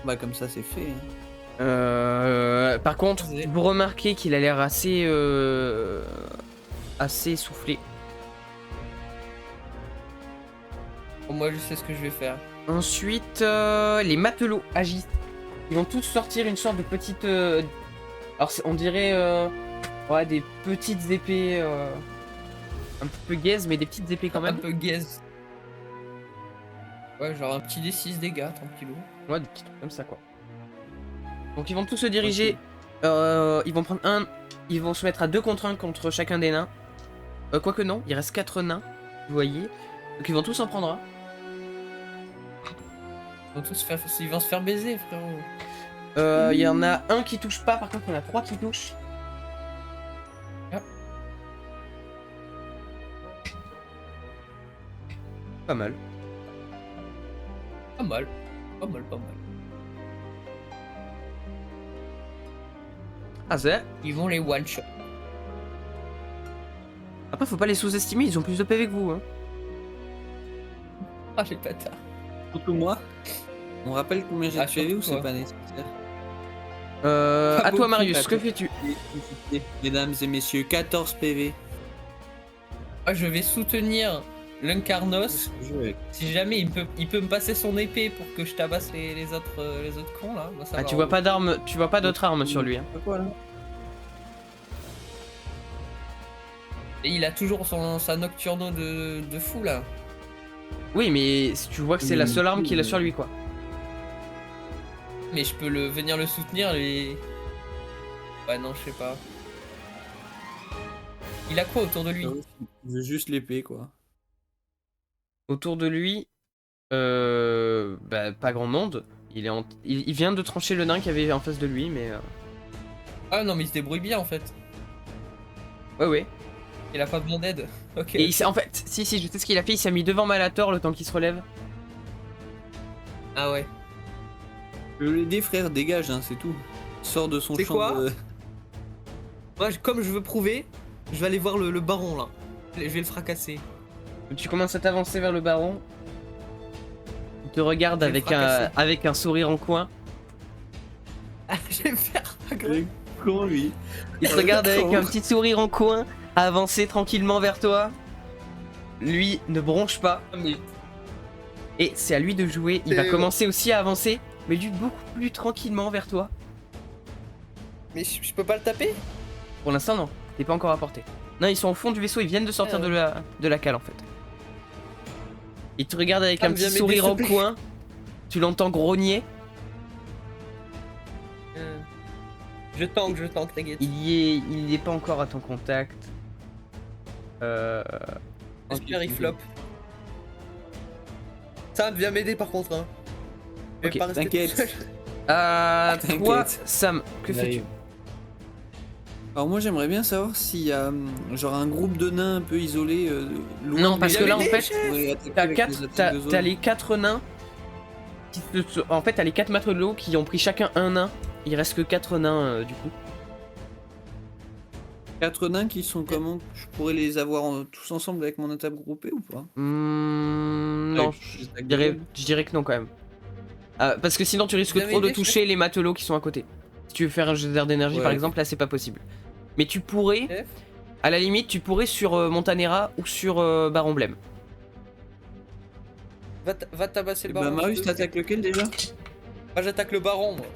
Bah comme ça c'est fait. Par contre, vous remarquez qu'il a l'air assez essoufflé. Bon, moi je sais ce que je vais faire. Ensuite, les matelots agissent. Ils vont tous sortir une sorte de petite... alors on dirait ouais, des petites épées un petit peu gaze, mais des petites épées quand même. Un peu gaze. Ouais, genre un petit D6 dégâts, tranquillou. Ouais, des petits trucs comme ça quoi. Donc ils vont tous se diriger. Ils vont prendre un. Ils vont se mettre à 2 contre 1 contre chacun des nains. Quoique non, il reste 4 nains. Vous voyez. Donc ils vont tous en prendre un. Ils vont se faire baiser, frérot. Il y en a un qui touche pas, par contre il y en a 3 qui touchent. Ah. Pas mal. Pas mal. Pas mal, pas mal. Ah c'est. Ils vont les one-shot. Après faut pas les sous-estimer, ils ont plus de PV que vous. Hein. Ah, les bâtards. Surtout moi. On rappelle combien j'ai de PV surtout ou c'est toi. pas nécessaire? À toi beaucoup, Marius, pas que beaucoup. fais-tu? Mesdames et messieurs, 14 PV. Moi, je vais soutenir l'Incarnos. Si jamais il peut me passer son épée pour que je tabasse les autres cons là. Moi, ça Ah va tu vois en- pas d'armes, tu vois pas d'autres armes sur lui. Hein. Quoi, là Et il a toujours sa nocturno de fou là. Oui mais tu vois que c'est la seule arme qu'il a sur lui quoi. Mais je peux venir le soutenir et... Ouais non, je sais pas. Il a quoi autour de lui? Je veux juste l'épée quoi. Autour de lui, bah, pas grand monde. Il vient de trancher le nain qui avait en face de lui, mais... Ah non, mais il se débrouille bien en fait. Ouais, ouais. Il a pas besoin d'aide. Ok. Et en fait, si, je sais ce qu'il a fait, il s'est mis devant Malator le temps qu'il se relève. Ah ouais. Je veux l'aider frère, dégage hein, c'est tout. Sors de son C'est champ quoi de... Moi, comme je veux prouver, je vais aller voir le baron là. Je vais le fracasser. Tu commences à t'avancer vers le baron. Il te regarde Je vais le fracasser. avec un sourire en coin. Ah, je vais me faire Con lui. Il te regarde avec Con. un petit sourire en coin, avancer tranquillement vers toi. Lui ne bronche pas. Mais Et c'est à lui de jouer. Il va commencer aussi à avancer, mais lui beaucoup plus tranquillement vers toi. je peux pas le taper? Pour l'instant, non. T'es pas encore à portée. Non, ils sont au fond du vaisseau. Ils viennent de sortir de la cale, en fait. Il te regarde avec un petit sourire en coin. Tu l'entends grogner. Je tank, t'inquiète. Il y est pas encore à ton contact. J'espère il flop. Sam, viens m'aider par contre. Hein. Je vais Ok, pas rester t'inquiète. tout seul. Toi, T'inquiète. Sam, que fais-tu? Alors moi j'aimerais bien savoir s'il y a genre un groupe de nains un peu isolés loin. Non, de- parce il y que là, en avait des fait, chefs. t'as les 4 nains. En fait, t'as les 4 matelots qui ont pris chacun un nain. Il reste que 4 nains, du coup. 4 nains qui sont comment? Je pourrais les avoir tous ensemble avec mon attaque groupée ou pas? Non, Avec les attaques je dirais que non, quand même. Parce que sinon, tu risques Vous avez trop de des toucher les matelots qui sont à côté. Si tu veux faire un geyser d'énergie, par Ouais. exemple, là, c'est pas possible. Mais tu pourrais, Chef. à la limite, tu pourrais sur Montanera ou sur Baron Blême. Va tabasser le Bah baron. Marius t'attaques lequel déjà? Moi j'attaque le baron moi.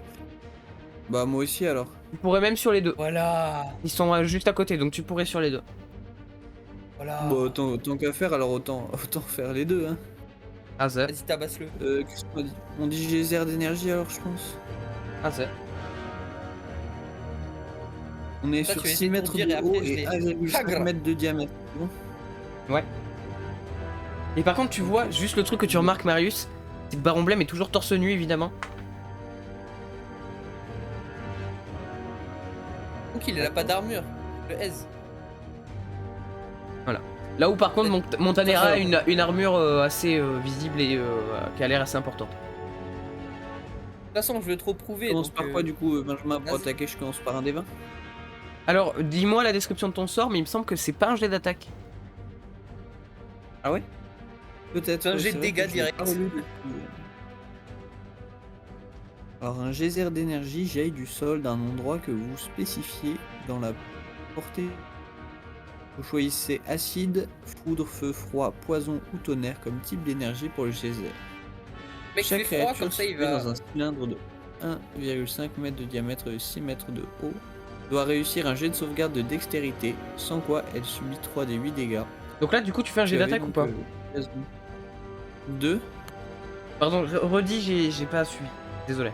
Bah moi aussi alors. Tu pourrais même sur les deux. Voilà. Ils sont juste à côté, donc tu pourrais sur les deux. Voilà. Bon autant qu'à faire alors autant faire les deux hein. Ah, ça. Vas-y, tabasse-le. Qu'est-ce qu'on dit? On dit geyser d'énergie alors je pense. Ah, ça. On est Ça, sur tu vas 6 essayer de mètres dire de et haut après, je et vais- 1,5 Chagrin. mètres de diamètre. Bon. Ouais. Et par contre, tu vois, juste le truc que tu remarques, Marius, c'est que Baron Blême est toujours torse nu, évidemment. Donc il a pas d'armure. Le S. Là où par contre Montanera a une armure assez visible et qui a l'air assez importante. De toute façon, je vais trop prouver. Je commence par quoi du coup, Benjamin, pour attaquer? Je commence par un des 20. Alors, dis-moi la description de ton sort, mais il me semble que c'est pas un jet d'attaque. Ah ouais? Peut-être. C'est un jet de dégâts direct. Alors, un geyser d'énergie jaillit du sol d'un endroit que vous spécifiez dans la portée. Vous choisissez acide, foudre, feu, froid, poison ou tonnerre comme type d'énergie pour le geyser. Mec, Chaque fait froid, créature comme ça il située va. dans un cylindre de 1,5 m de diamètre et 6 mètres de haut doit réussir un jet de sauvegarde de dextérité, sans quoi elle subit 3d8 dégâts. Donc là, du coup, tu fais un jet d'attaque ou pas? 2. Pardon, redis, j'ai pas suivi. Désolé.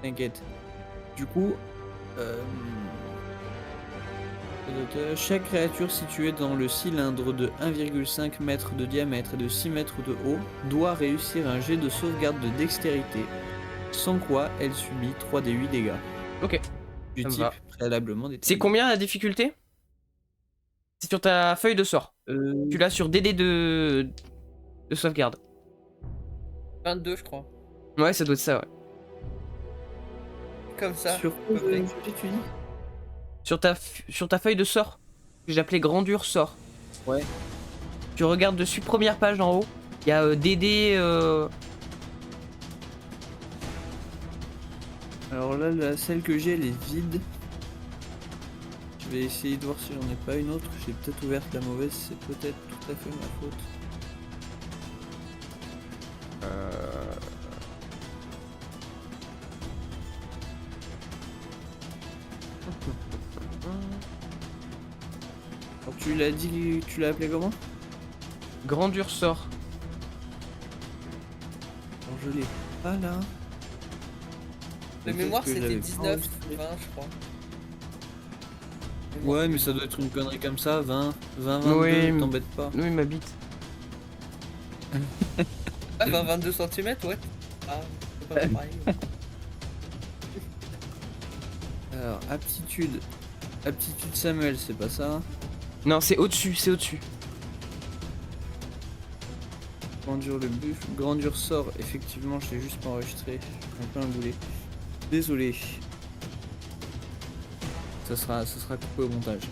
T'inquiète. Du coup, chaque créature située dans le cylindre de 1,5 m de diamètre et de 6 mètres de haut doit réussir un jet de sauvegarde de dextérité, sans quoi elle subit 3d8 dégâts. Ok. Du Ça me type va. préalablement C'est déterminé. combien la difficulté? C'est sur ta feuille de sort. Tu l'as sur DD de sauvegarde. 22, je crois. Ouais, ça doit être ça, ouais. Comme ça. Sur quoi tu dis? Sur ta feuille de sort, que j'appelais grandeur sort. Ouais. Tu regardes dessus, première page en haut. Il y a DD. Alors là, celle que j'ai, elle est vide. Je vais essayer de voir si j'en ai pas une autre. J'ai peut-être ouvert la mauvaise, c'est peut-être tout à fait ma faute. Alors tu l'as dit, tu l'as appelé comment? Grandeur sort. Alors je l'ai pas là. De Peut-être mémoire, que je c'était l'avais pas 19, enregistré. 20, je crois. Ouais, mais ça doit être une connerie comme ça, 20, 22, Oui, t'embête pas. Oui, ma bite. Ah, 20, 22 cm, ouais. Ah, c'est pas pareil. Alors, aptitude. Aptitude Samuel, c'est pas ça. Non, c'est au-dessus, c'est au-dessus. Grandeur le buffle. Grandeur sort, effectivement, je l'ai juste pas enregistré. Un peu un boulet. Désolé. Ça sera coupé au montage.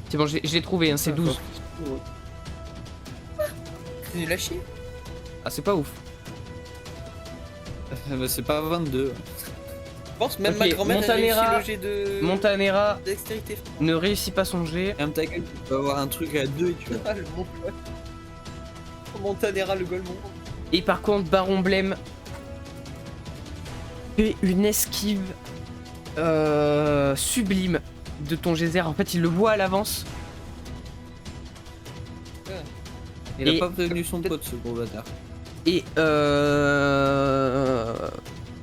C'est bon, je l'ai trouvé, hein, c'est 12. C'est nul à chier. Ah, c'est pas ouf. Bah, c'est pas 22. Je pense même Ok, ma grand-mère a réussi Montanera- le jet de Montanera dextérité. ne réussit pas son jet. Ferme ta gueule, tu peux avoir un truc à 2 et tu vas. Ah, le bon goal. Montanera, le golemon. Et par contre, Baron Blême fait une esquive sublime de ton geyser. En fait, il le voit à l'avance. Il a Et- pas prévenu son pote, ce gros bâtard. Et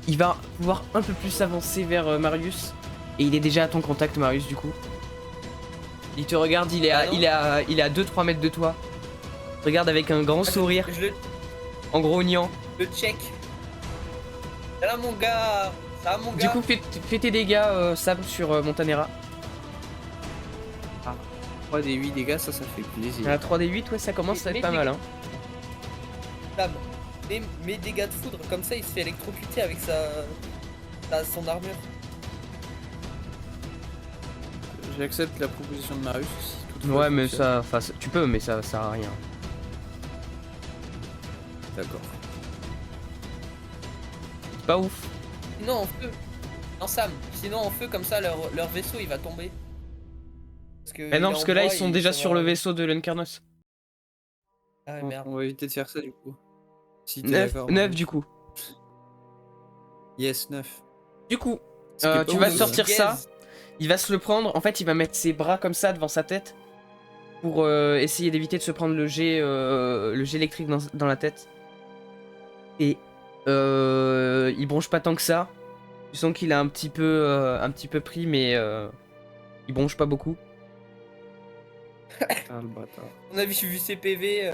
il va pouvoir un peu plus avancer vers Marius. Et il est déjà à ton contact, Marius, du coup. Il te regarde, il est à 2-3 mètres de toi. Regarde avec un grand sourire, Je en grognant. le check. Ça va, mon gars. Ça va, mon Du gars. coup, fais tes dégâts, Sam, sur Montanera. 3 des 8 dégâts, ça fait plaisir. À 3d8, ouais, ça commence à être Mais pas mal. Hein. Sam, mes dégâts de foudre, comme ça, il se fait électrocuter avec son armure. J'accepte la proposition de Marius. Si toutefois Ouais, elle mais fonctionne. tu peux, mais ça sert à rien. D'accord. C'est pas ouf. Sinon, en feu. Non, Sam, sinon, en feu, comme ça, leur vaisseau, il va tomber. Mais non, parce que là, ils sont déjà sur le vaisseau de l'Uncarnos. Ah, merde. On va éviter de faire ça du coup. Si t'es 9, d'accord. 9 du coup. Yes, 9. Du coup, Ce qui est pas tu ouf, vas ça. sortir ça. Gaze. Il va se le prendre. En fait, il va mettre ses bras comme ça devant sa tête pour essayer d'éviter de se prendre le jet électrique dans la tête. Et il bronche pas tant que ça. Tu sens qu'il a un petit peu pris, mais il bronche pas beaucoup. Ah, le bâtard. On a vu ses PV.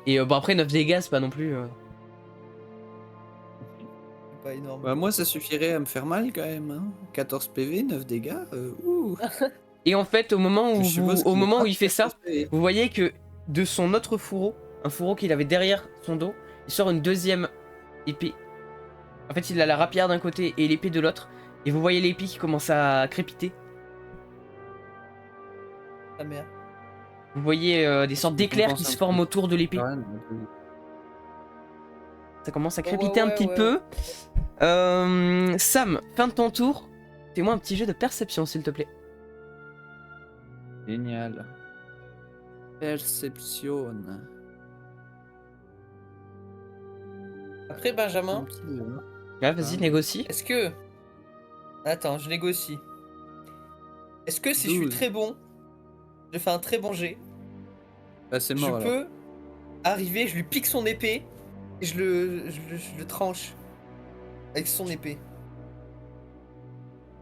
Et bon, après 9 dégâts, c'est pas non plus. pas énorme. Bah, moi, ça suffirait à me faire mal quand même. Hein. 14 PV, 9 dégâts. Ouh. Et en fait, au moment où, il fait ça, 14 PV. vous voyez que de son autre fourreau, un fourreau qu'il avait derrière son dos, il sort une deuxième épée. En fait, il a la rapière d'un côté et l'épée de l'autre. Et vous voyez l'épée qui commence à crépiter. Ta mère. Vous voyez des sortes d'éclairs qui se forment autour de l'épée. Ça commence à crépiter un petit peu. Sam, fin de ton tour. Fais-moi un petit jeu de perception, s'il te plaît. Génial. Perception. Après, Benjamin, Ouais, vas-y, négocie. est-ce que... Attends, je négocie. Est-ce que si je suis 12. très bon, je fais un très bon jet, Bah, c'est mort, je alors. peux arriver, je lui pique son épée et je le tranche avec son épée.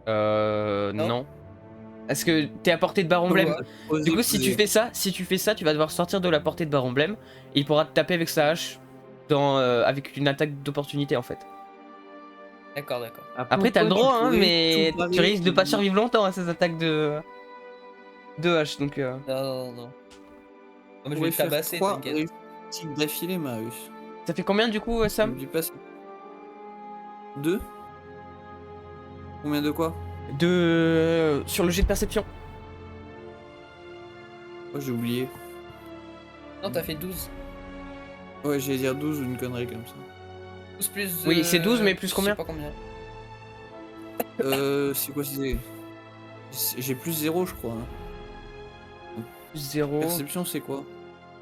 Non. Est-ce que t'es à portée de Baron Emblème? Du coup, si tu fais ça, tu vas devoir sortir de la portée de Baron Emblème et il pourra te taper avec sa hache avec une attaque d'opportunité en fait. D'accord, d'accord. Après, t'as le droit, hein, mais tu risques de pas survivre longtemps à ces attaques de hache, donc. Non, non, non. Non, mais je vais le tabasser, t'inquiète. D'affilée, Marius. Ça fait combien du coup, Sam? 2. Combien de quoi? Sur le jet de perception. Oh, j'ai oublié. Non, t'as fait 12. Ouais, j'allais dire 12 ou une connerie comme ça. 12 plus... Oui, c'est 12, mais plus je combien? sais pas combien. C'est quoi, j'ai plus 0, je crois. Hein. Plus 0. Perception, c'est quoi?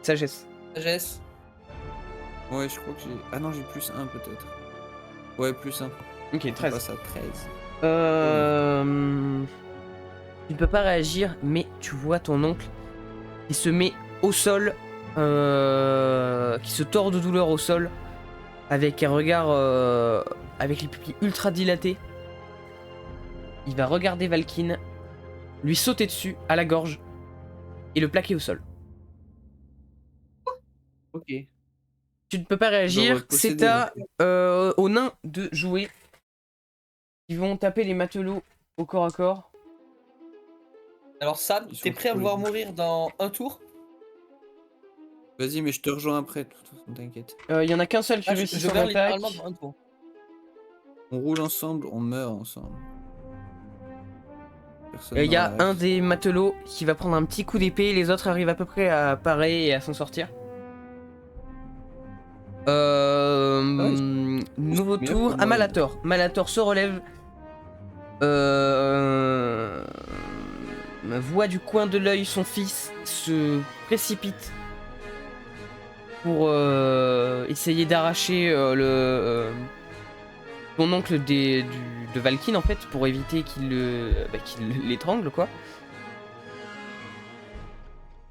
Sagesse. Sagesse. Ouais, je crois que j'ai... Ah non, j'ai plus 1 peut-être. Ouais, plus 1. Ok, 13. On passe à 13. Tu ne peux pas réagir, mais tu vois ton oncle qui se met au sol, qui se tord de douleur au sol, avec un regard, avec les pupilles ultra dilatées. Il va regarder Valkyne, lui sauter dessus, à la gorge, et le plaquer au sol. Ok. Tu ne peux pas réagir, c'est aux nains de jouer. Ils vont taper les matelots au corps à corps. Alors Sam, t'es prêt à me voir mourir dans un tour? Vas-y, mais je te rejoins après, de toute façon, t'inquiète. Il y en a qu'un seul qui réussit son attaque. Littéralement dans un tour. On roule ensemble, on meurt ensemble. Il y a un des matelots qui va prendre un petit coup d'épée, les autres arrivent à peu près à parer et à s'en sortir. Nouveau tour à Malator. Malator se relève. Voit du coin de l'œil son fils se précipite pour essayer d'arracher ton oncle de Valkyne en fait, pour éviter qu'il l'étrangle quoi.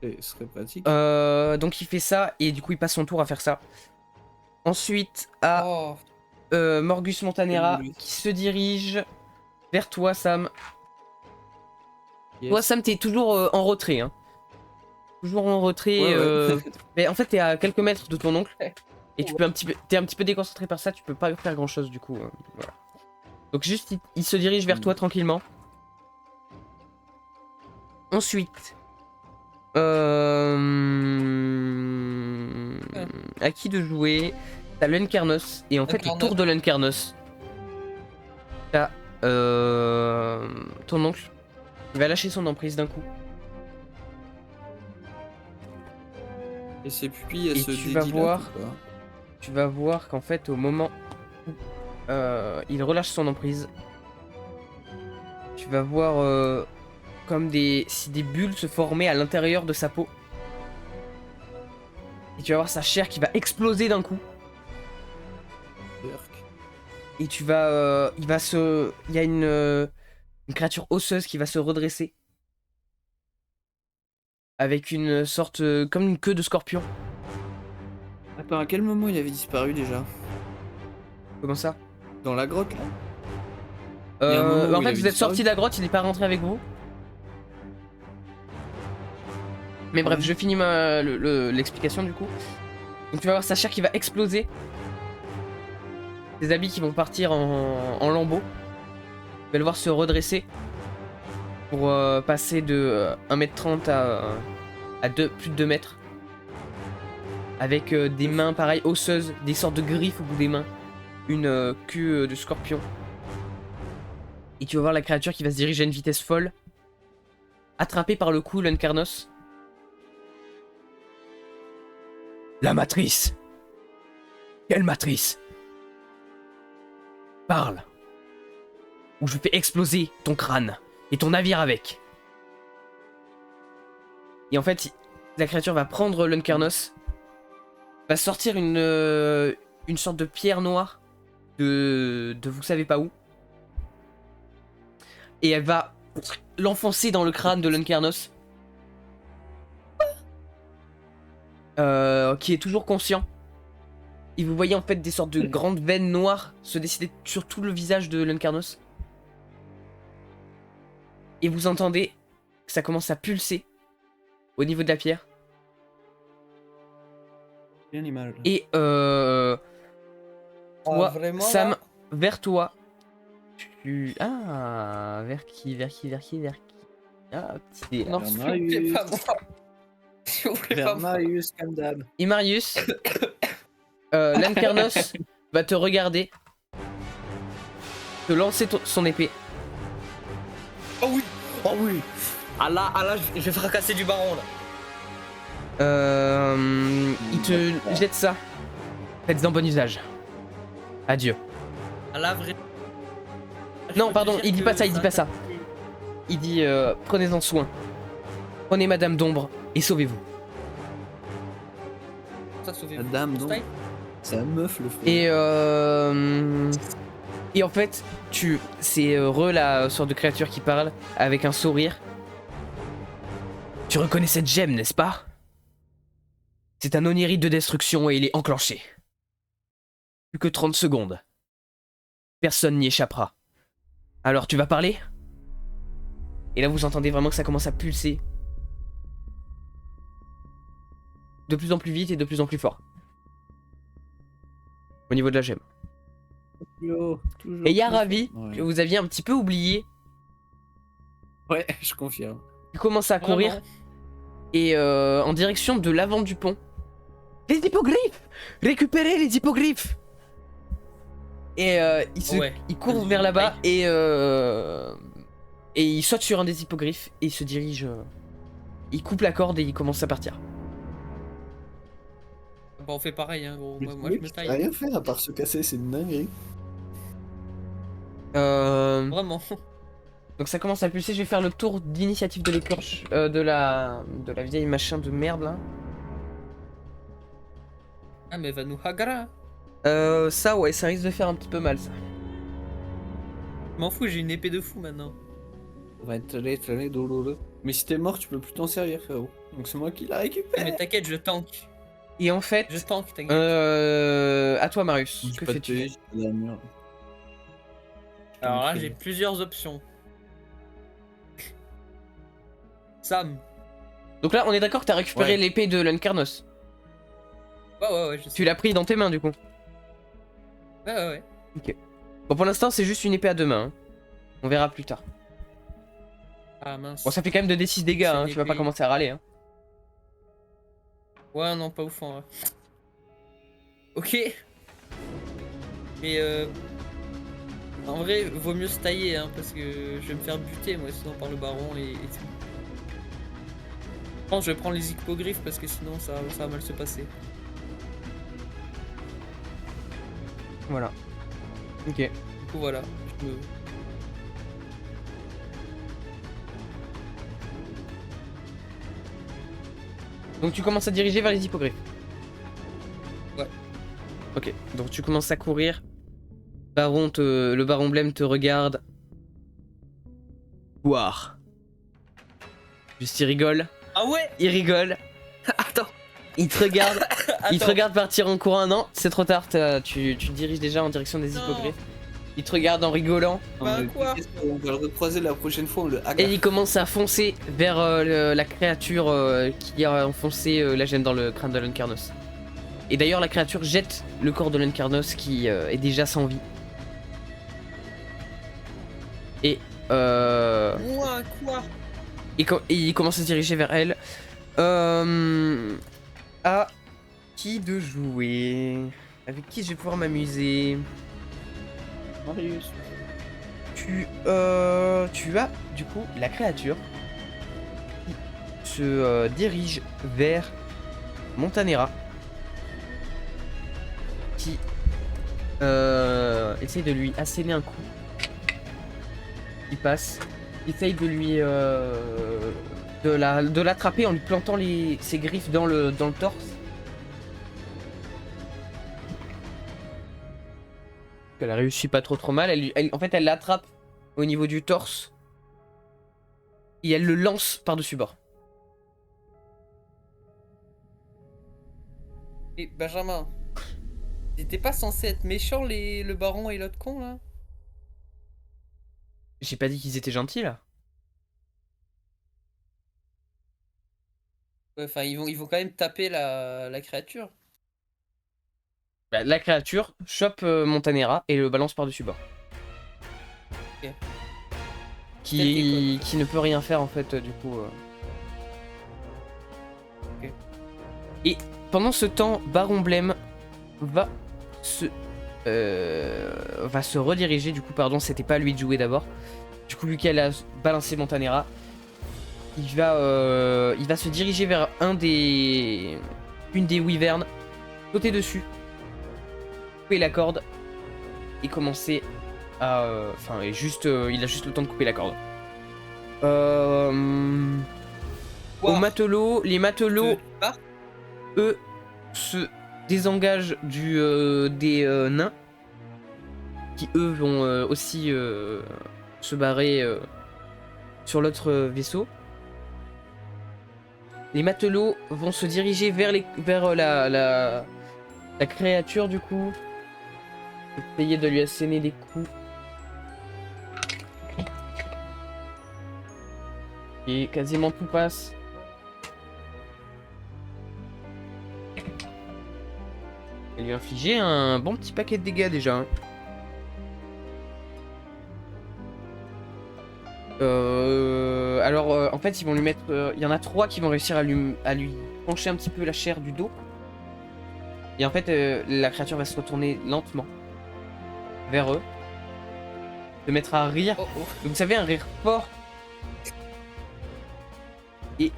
Ce serait pratique. Donc il fait ça et du coup il passe son tour à faire ça. Ensuite à Morgus Montanera qui se dirige vers toi Sam. Yes. Toi Sam t'es toujours en retrait hein. Toujours en retrait. Ouais. Mais en fait t'es à quelques mètres de ton oncle. Et tu peux t'es un petit peu déconcentré par ça, tu peux pas faire grand chose du coup. Voilà. Donc juste il se dirige vers toi tranquillement. Ensuite. À qui de jouer? T'as Luncarnos. Et en fait le tour de Luncarnos. T'as ton oncle. Il va lâcher son emprise d'un coup. Et ses pupilles elles se tu vas voir qu'en fait au moment où il relâche son emprise, tu vas voir comme si des bulles se formaient à l'intérieur de sa peau. Et tu vas voir sa chair qui va exploser d'un coup. Et tu vas... il y a une créature osseuse qui va se redresser. Avec une sorte... comme une queue de scorpion. Attends, à quel moment il avait disparu déjà? Comment ça? Dans la grotte là? En fait vous êtes sorti de la grotte, il n'est pas rentré avec vous. Mais bref, je finis l'explication du coup. Donc tu vas voir sa chair qui va exploser. Tes habits qui vont partir en lambeaux. Tu vas le voir se redresser pour passer de 1m30 à plus de 2 mètres. Avec des mains pareilles osseuses, des sortes de griffes au bout des mains. Une queue de scorpion. Et tu vas voir la créature qui va se diriger à une vitesse folle. Attrapée par le cou, l'Uncarnos. La matrice. Quelle matrice? Parle. Ou je fais exploser ton crâne. Et ton navire avec. Et en fait, la créature va prendre l'Uncarnos. Va sortir une sorte de pierre noire. De vous savez pas où. Et elle va l'enfoncer dans le crâne de l'Uncarnos. Qui est toujours conscient. Et vous voyez en fait des sortes de grandes veines noires se dessiner sur tout le visage de l'Uncarnos. Et vous entendez que ça commence à pulser au niveau de la pierre. Bien l'image. Et toi, vraiment, Sam, là vers toi. Ah, vers qui? Ah, petite idée. Non, s'il vous plaît, pas moi. S'il vous plaît, pas Vers moi. Marius, comme d'hab. Et Marius, l'Uncarnos va te regarder, te lancer son épée. Oh oui. Oh oui. Ah là, je vais fracasser du baron là. Il te jette ça. Faites-en bon usage. Adieu. Ah là, vrai. Non, pardon, il dit pas ça, il dit pas ça. Il dit prenez-en soin. Prenez Madame d'Ombre et sauvez-vous. Ça, sauvez La dame, donc. C'est la meuf, le frère. Et en fait, c'est la sorte de créature qui parle avec un sourire. Tu reconnais cette gemme, n'est-ce pas? C'est un onirite de destruction et il est enclenché. Plus que 30 secondes. Personne n'y échappera. Alors tu vas parler? Et là vous entendez vraiment que ça commence à pulser. De plus en plus vite et de plus en plus fort. Au niveau de la gemme. Toujours Et il y a plus Ravi, fort. Ouais. que vous aviez un petit peu oublié. Ouais, je confirme. Il commence à courir. Vraiment. Et en direction de l'avant du pont. Les hippogriffes! Récupérez les hippogriffes! Et il court Vas-y, vers là-bas aïe. et il saute sur un des hippogriffes et il se dirige. Il coupe la corde et il commence à partir. Bah, on fait pareil, hein, gros. Moi, Le je me mec, taille. il a rien fait à part se casser, c'est une dinguerie. Vraiment. Donc ça commence à pulser. Je vais faire le tour d'initiative de l'écorche de la vieille machin de merde là. Ah, mais va nous hagara. Ça ouais, ça risque de faire un petit peu mal ça. Je m'en fous, j'ai une épée de fou maintenant. On va être très douloureux. Mais si t'es mort, tu peux plus t'en servir, frérot. Donc c'est moi qui la récupère. Mais t'inquiète, je tank. Et en fait, Je tank, t'inquiète. à toi Marius, J'ai que pas de fais-tu? PV, j'ai pas d'armure. Alors là, j'ai plusieurs options. Sam. Donc là, on est d'accord que t'as récupéré Ouais. l'épée de l'Uncarnos. Ouais, je sais. Tu l'as pris dans tes mains du coup. Ouais. Bon, pour l'instant, c'est juste une épée à deux mains. Hein. On verra plus tard. Ah mince. Bon, ça fait quand même 2d6 dégâts, C'est hein. une Tu vas pas épée. commencer à râler. Hein. Ouais, non, pas ouf en vrai. Ok. Mais en vrai, vaut mieux se tailler, hein, parce que je vais me faire buter moi sinon par le baron et tout. Je pense que je vais prendre les hippogriffes parce que sinon ça va mal se passer. Voilà. Ok. Du coup voilà, je me... Donc tu commences à diriger vers les hippogriffes. Ouais. Ok, donc tu commences à courir. Le baron Blême te regarde. Boire. Juste il rigole. Ah ouais. Il rigole. Attends. Il te regarde. Il te Attends. regarde partir en courant. Non, c'est trop tard. Tu te diriges déjà en direction des Non. hippogriffes. Il te regarde en rigolant. Bah, quoi On va le recroiser la prochaine fois, on le hack. Et il commence à foncer vers la créature qui a enfoncé la gemme dans le crâne de l'Uncarnos. Et d'ailleurs, la créature jette le corps de l'Encarnos qui est déjà sans vie. Et, Ouah, quoi? et il commence à se diriger vers elle. À qui de jouer? Avec qui je vais pouvoir m'amuser? Marius. Tu as du coup la créature qui se dirige vers Montanera, qui essaye de lui asséner un coup. Il passe, essaye de lui de l'attraper en lui plantant ses griffes dans le torse. Elle a réussi pas trop mal. En fait, elle l'attrape au niveau du torse et elle le lance par-dessus bord. Et Benjamin, t'étais pas censé être méchant le baron et l'autre con là? J'ai pas dit qu'ils étaient gentils là. Ouais, enfin, ils vont quand même taper la créature. Bah, la créature chope Montanera et le balance par-dessus bord. Ok. Qui ne peut rien faire en fait du coup. Ok. Et pendant ce temps, Baron Blême va se rediriger. Du coup, pardon, c'était pas à lui de jouer d'abord. Du coup, vu qu'elle a balancé Montanera, il va se diriger vers une des wyverns, sauter dessus, couper la corde et commencer à, il a juste le temps de couper la corde. Aux matelots, les matelots, eux, se désengagent des nains qui eux vont aussi se barrer sur l'autre vaisseau. Les matelots vont se diriger vers la créature du coup. Essayer de lui asséner des coups. Et quasiment tout passe. Elle lui a infligé un bon petit paquet de dégâts déjà. Hein. Alors en fait ils vont lui mettre... Il y en a 3 qui vont réussir à lui pencher un petit peu la chair du dos. Et en fait la créature va se retourner lentement vers eux. Se mettre à rire. Oh, oh. Donc vous savez un rire fort. Et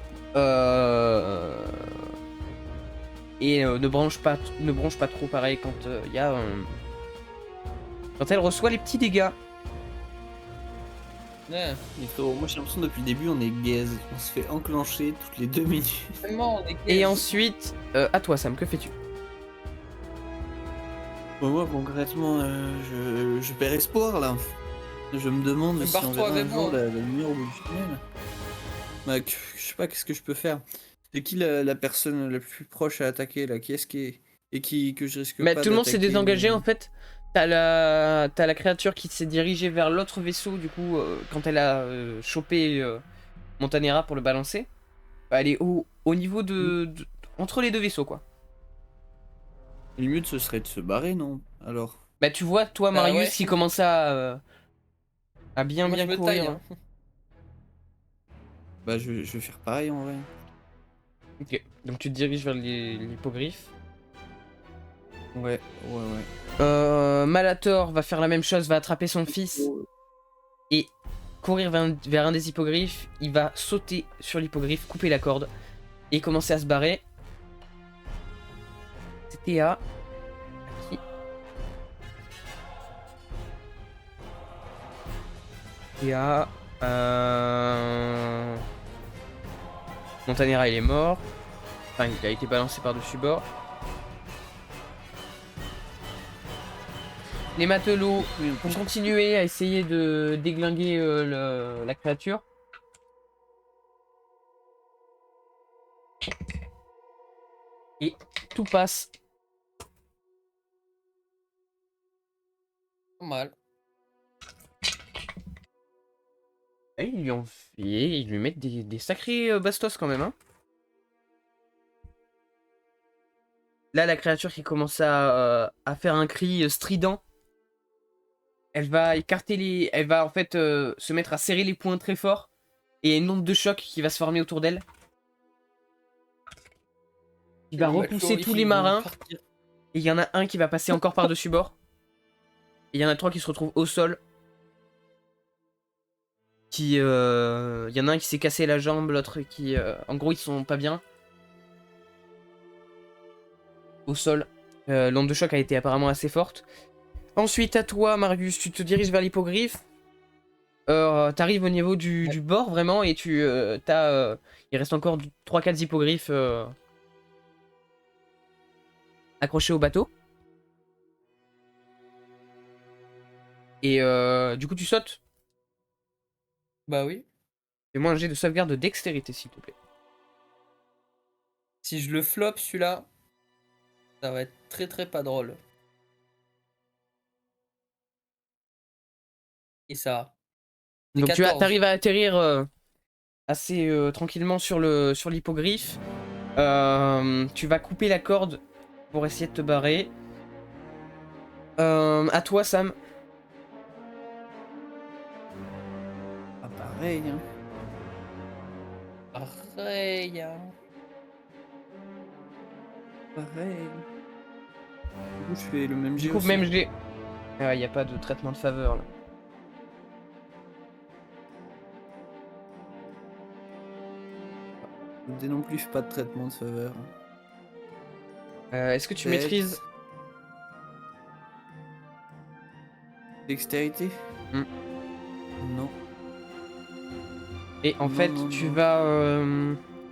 ne bronche pas trop pareil quand il y a quand elle reçoit les petits dégâts. Ouais. Moi j'ai l'impression depuis le début on est gaze, on se fait enclencher toutes les 2 minutes. Vraiment, on est Et gaze. ensuite, à toi Sam, que fais-tu? Moi concrètement je perds espoir là. Je me demande si on Barre-toi verra un avec jour moi. la lumière au bout du tunnel. Bah, je sais pas qu'est-ce que je peux faire. C'est qui la personne la plus proche à attaquer là? Qui est-ce qui est... Et que je risque Mais pas tout le monde s'est d'attaquer, désengagé mais- en fait. T'as la créature qui s'est dirigée vers l'autre vaisseau du coup quand elle a chopé Montanera pour le balancer. Bah, elle est au niveau entre les deux vaisseaux quoi. Le mieux ce serait de se barrer, non? Alors. Bah tu vois toi Bah Marius ouais. qui commence à bien Moi, je me courir. taille, hein. Bah je vais faire pareil en vrai. Ok, donc tu te diriges vers l'hippogriffe. Ouais. Malator va faire la même chose, va attraper son fils et courir vers un des hippogriffes. Il va sauter sur l'hippogriffe, couper la corde et commencer à se barrer. C'était à qui? C'était à Montanera, il est mort. Enfin, il a été balancé par-dessus bord. Les matelots vont continuer à essayer de déglinguer la créature. Et tout passe. Pas mal. Et ils lui mettent des sacrés bastos quand même. Hein. Là, la créature qui commence à faire un cri strident, elle va écarter les... Elle va en fait se mettre à serrer les poings très fort. Et il y a une onde de choc qui va se former autour d'elle. Il va Les matelots repousser tous horrifiques les vont marins. partir. Et il y en a un qui va passer encore par-dessus bord. Et il y en a 3 qui se retrouvent au sol. Il y en a un qui s'est cassé la jambe, l'autre qui... En gros, ils sont pas bien. Au sol. L'onde de choc a été apparemment assez forte. Ensuite, à toi, Marius, tu te diriges vers l'hippogriffe. T'arrives au niveau du bord, vraiment, et il reste encore 3-4 hippogriffes accrochés au bateau. Et du coup, tu sautes. Bah oui. Fais-moi un jet de sauvegarde de dextérité, s'il te plaît. Si je le flop celui-là, ça va être très très pas drôle. Et ça. C'est Donc, 14. t'arrives à atterrir assez tranquillement sur l'hippogriffe. Tu vas couper la corde pour essayer de te barrer. À toi, Sam. Ah, pareil, hein. Pareil. Hein. Pareil. Du coup, je fais le même Du jet coup, aussi. même jet. Il n'y a pas de traitement de faveur là. Le dé non plus fait pas de traitement de faveur. Est-ce que tu Dex. maîtrises Dextérité? Hmm. Non. Et en Non, fait, non, tu non. vas.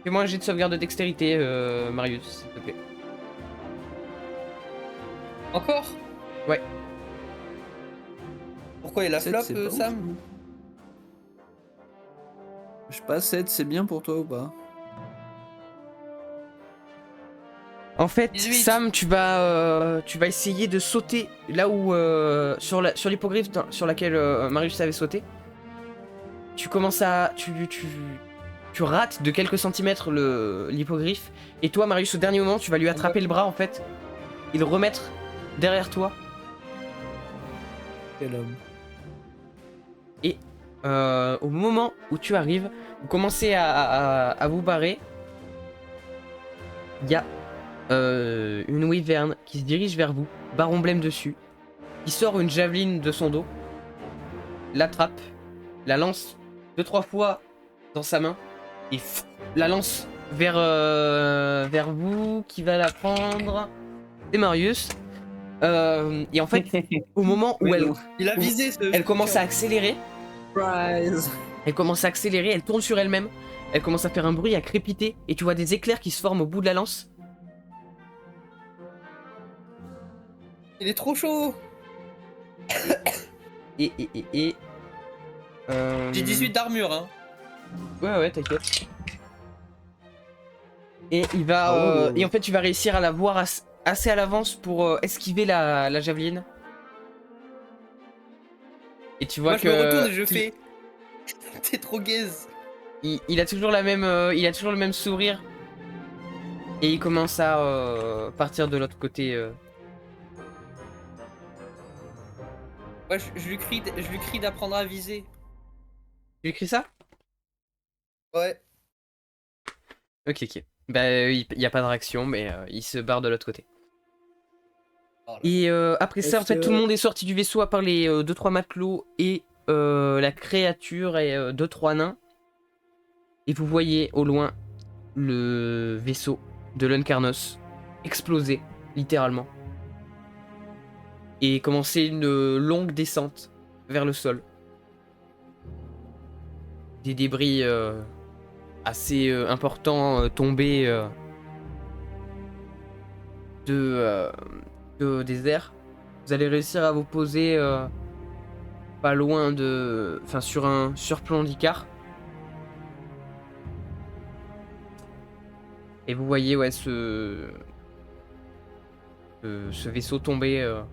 Fais-moi un jet de sauvegarde de dextérité, Marius, s'il te plaît. Encore? Ouais. Pourquoi il a 7, flop, c'est pas Sam? ouf. Je sais pas, 7, c'est bien pour toi ou pas? En fait, 18. Sam, tu vas essayer de sauter là où sur l'hippogriffe sur laquelle Marius avait sauté. Tu commences à tu rates de quelques centimètres l'hippogriffe et toi, Marius, au dernier moment, tu vas lui attraper le bras en fait et le remettre derrière toi. Quel homme. Et au moment où tu arrives, vous commencez à vous barrer. Il y a une wyvern qui se dirige vers vous, barre emblème dessus, qui sort une javeline de son dos, l'attrape, la lance 2-3 fois dans sa main et la lance vers vous. Qui va la prendre? C'est Marius. Et en fait, au moment où Il a visé ce. elle commence à accélérer, Surprise! elle tourne sur elle-même, elle commence à faire un bruit, à crépiter, et tu vois des éclairs qui se forment au bout de la lance. Il est trop chaud! Et J'ai 18 d'armure, hein. Ouais, t'inquiète. Et il va et en fait tu vas réussir à la voir assez à l'avance pour esquiver la javeline. Et tu vois Moi, que je me retourne et je fais. T'es trop gaze. il a toujours il a toujours le même sourire. Et il commence à partir de l'autre côté. Ouais, je lui crie d'apprendre à viser. Tu écris ça? Ouais. Ok. Bah il y a pas de réaction, mais il se barre de l'autre côté. Oh là. Et après ça, en fait, tout le monde est sorti du vaisseau à part les 2-3 matelots et la créature et 2-3 nains. Et vous voyez au loin le vaisseau de l'Uncarnos exploser, littéralement. Et commencer une longue descente vers le sol. Des débris assez importants tombés des airs. Vous allez réussir à vous poser pas loin de... Enfin, sur un surplomb d'Icar. Et vous voyez, ouais, ce vaisseau tomber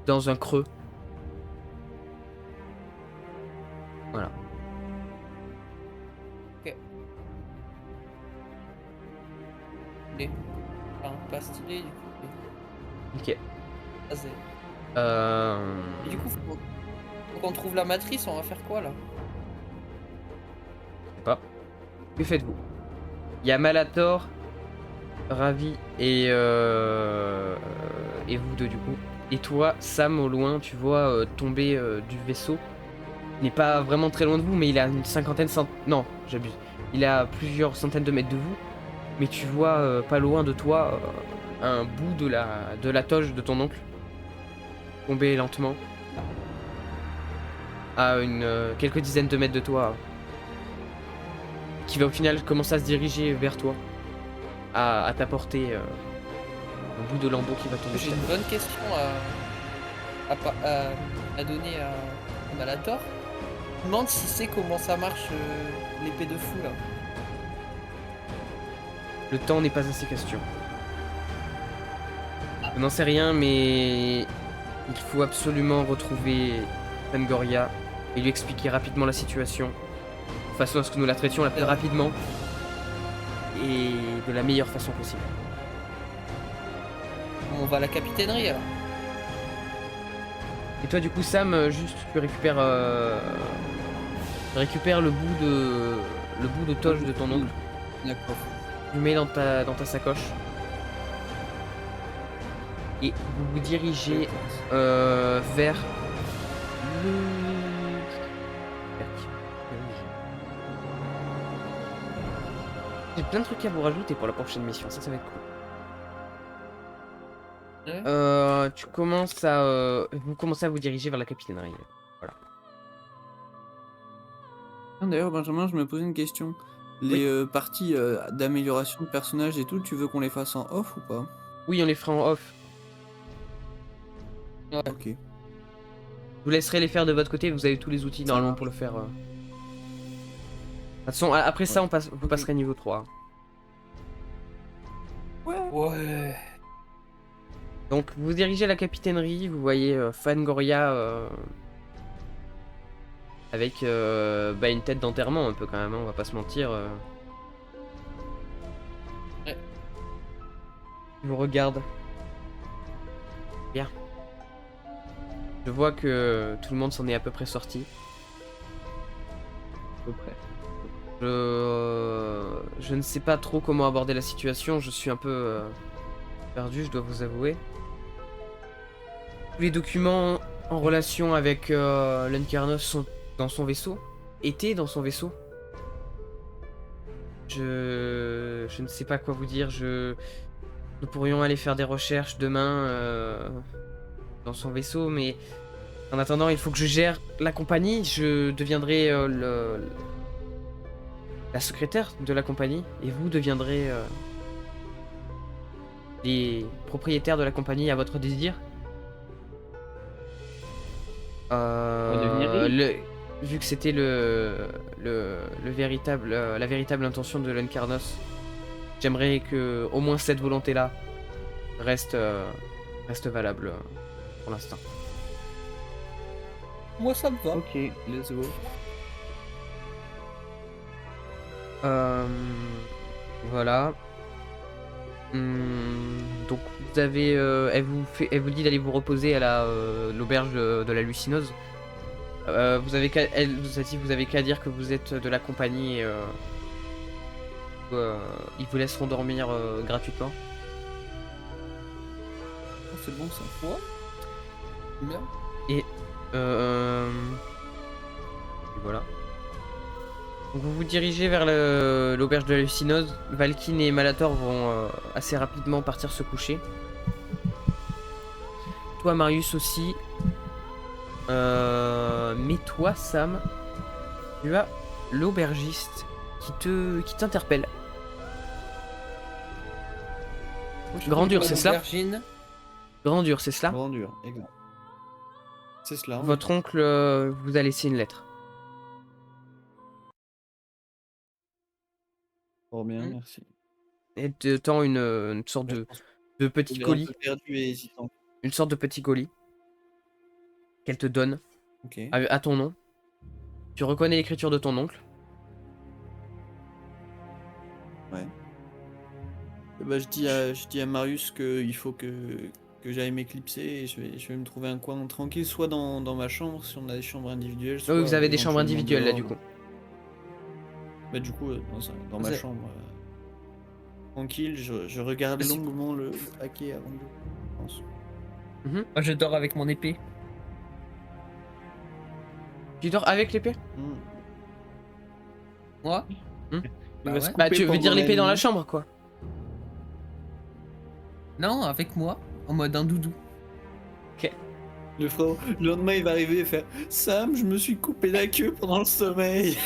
dans un creux. Voilà. Ok. Enfin, pas stylé du coup. Ok. Ça, c'est- Euh... Et du coup, faut qu'on trouve la matrice, on va faire quoi là? Je sais pas. Que faites-vous? Il y a Malator, Ravi et vous deux du coup. Et toi, Sam, au loin, tu vois tomber du vaisseau. Il n'est pas vraiment très loin de vous, mais il est à une cinquantaine, non, j'abuse. Il est à plusieurs centaines de mètres de vous. Mais tu vois pas loin de toi un bout de la toge de ton oncle tomber lentement à quelques dizaines de mètres de toi, qui va au final commencer à se diriger vers toi, à t'apporter un bout de lambeau qui va tomber J'ai sur une toi. bonne question à donner à Malator. Je me demande si c'est comment ça marche l'épée de fou là. Le temps n'est pas assez question. Je n'en sais rien, mais il faut absolument retrouver Fangoria et lui expliquer rapidement la situation, de façon à ce que nous la traitions la plus rapidement et de la meilleure façon possible. On va à la capitainerie alors. Et toi, du coup, Sam, juste tu récupères le bout de toge de ton oncle. D'accord. Tu le mets dans ta sacoche. Et vous vous dirigez vers le... J'ai plein de trucs à vous rajouter pour la prochaine mission, ça va être cool. Ouais. Vous commencez à vous diriger vers la capitainerie. Voilà. D'ailleurs, Benjamin, je me posais une question. Oui. Les parties d'amélioration de personnage et tout, tu veux qu'on les fasse en off ou pas? Oui, on les fera en off. Ouais. Ok. Je vous laisserai les faire de votre côté, vous avez tous les outils Ça normalement marche. pour le faire. De toute façon, après ça, vous passerez niveau 3. Ouais. Donc vous vous dirigez à la capitainerie, vous voyez Fangoria avec une tête d'enterrement un peu quand même, hein, on va pas se mentir. Ouais. Il vous regarde. Bien. Je vois que tout le monde s'en est à peu près sorti. À peu près. Je ne sais pas trop comment aborder la situation, je suis un peu perdu, je dois vous avouer. Tous les documents en relation avec l'Uncarnos sont dans son vaisseau, étaient dans son vaisseau. Je ne sais pas quoi vous dire, nous pourrions aller faire des recherches demain dans son vaisseau, mais en attendant, il faut que je gère la compagnie, je deviendrai la secrétaire de la compagnie, et vous deviendrez les propriétaires de la compagnie à votre désir. Vu que c'était la véritable intention de l'Uncarnos, j'aimerais que au moins cette volonté-là reste valable pour l'instant. Moi ça me va. Ok, let's go. Voilà. Donc vous avez, elle vous dit d'aller vous reposer à l'auberge de la Lucineuse. Vous avez qu'à dire que vous êtes de la compagnie et ils vous laisseront dormir gratuitement. Oh, c'est bon ça. Ouais. Bien. Et voilà. Donc vous vous dirigez vers l'auberge de la Lucineuse. Valkyne et Malator vont assez rapidement partir se coucher. Toi, Marius aussi. Mais toi, Sam, tu as l'aubergiste qui t'interpelle. Grandure, c'est cela? Grandure, c'est cela? Grandure, exact. C'est cela. oui. Votre oncle vous a laissé une lettre. Fort bien, merci. Et te tend une sorte de petit Il est un colis. peu perdu et hésitant. Une sorte de petit colis qu'elle te donne Ok. à ton nom. Tu reconnais l'écriture de ton oncle. Ouais. Bah, je dis à Marius qu'il faut que j'aille m'éclipser et je vais me trouver un coin tranquille, soit dans ma chambre si on a des chambres individuelles, soit Oui, vous avez des chambres éventuellement individuelles là dehors. du coup. Bah, du coup, dans Vous ma avez- chambre, tranquille, je regarde Vas-y. longuement le paquet avant de je pense. Mhm. Moi, je dors avec mon épée. Tu dors avec l'épée? Hmm. Moi Hmm. Il Bah va se ouais. couper Bah tu veux pendant dire l'épée dans la nuit. chambre quoi? Non, avec moi, en mode un doudou. Le frérot, le lendemain, il va arriver et faire Sam, je me suis coupé la queue pendant le sommeil.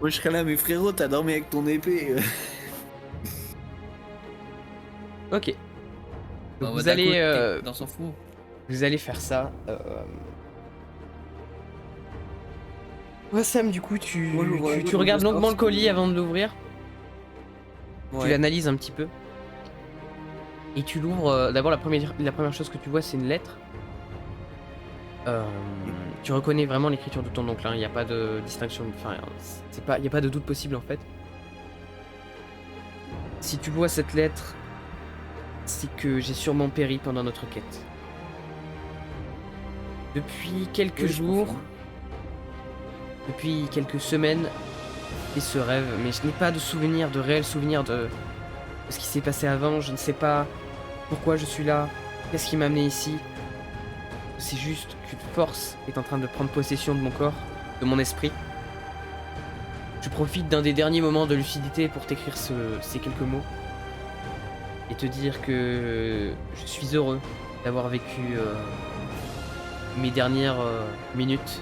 Moi, je serais là, mais frérot, t'as dormi avec ton épée. Ok. Bah, Donc en vous mode à allez, côté, dans son four. vous allez faire ça. Ouais, Sam, du coup, Moi, j'ouvre- tu j'ouvre regardes le longuement le sort, colis avant de l'ouvrir. Tu Ouais. l'analyses un petit peu. Et tu l'ouvres. D'abord, la première chose que tu vois, c'est une lettre. Tu reconnais vraiment l'écriture de ton oncle. Il n'y a pas de distinction. Enfin, il n'y a pas de doute possible en fait. Si tu vois cette lettre, c'est que j'ai sûrement péri pendant notre quête. Depuis quelques Oui, je jours, confirme. depuis quelques semaines, et ce rêve, mais je n'ai pas de souvenir, de réel souvenir de ce qui s'est passé avant. Je ne sais pas pourquoi je suis là, qu'est-ce qui m'a amené ici. C'est juste qu'une force est en train de prendre possession de mon corps, de mon esprit. Je profite d'un des derniers moments de lucidité pour t'écrire ces quelques mots et te dire que je suis heureux d'avoir vécu mes dernières minutes,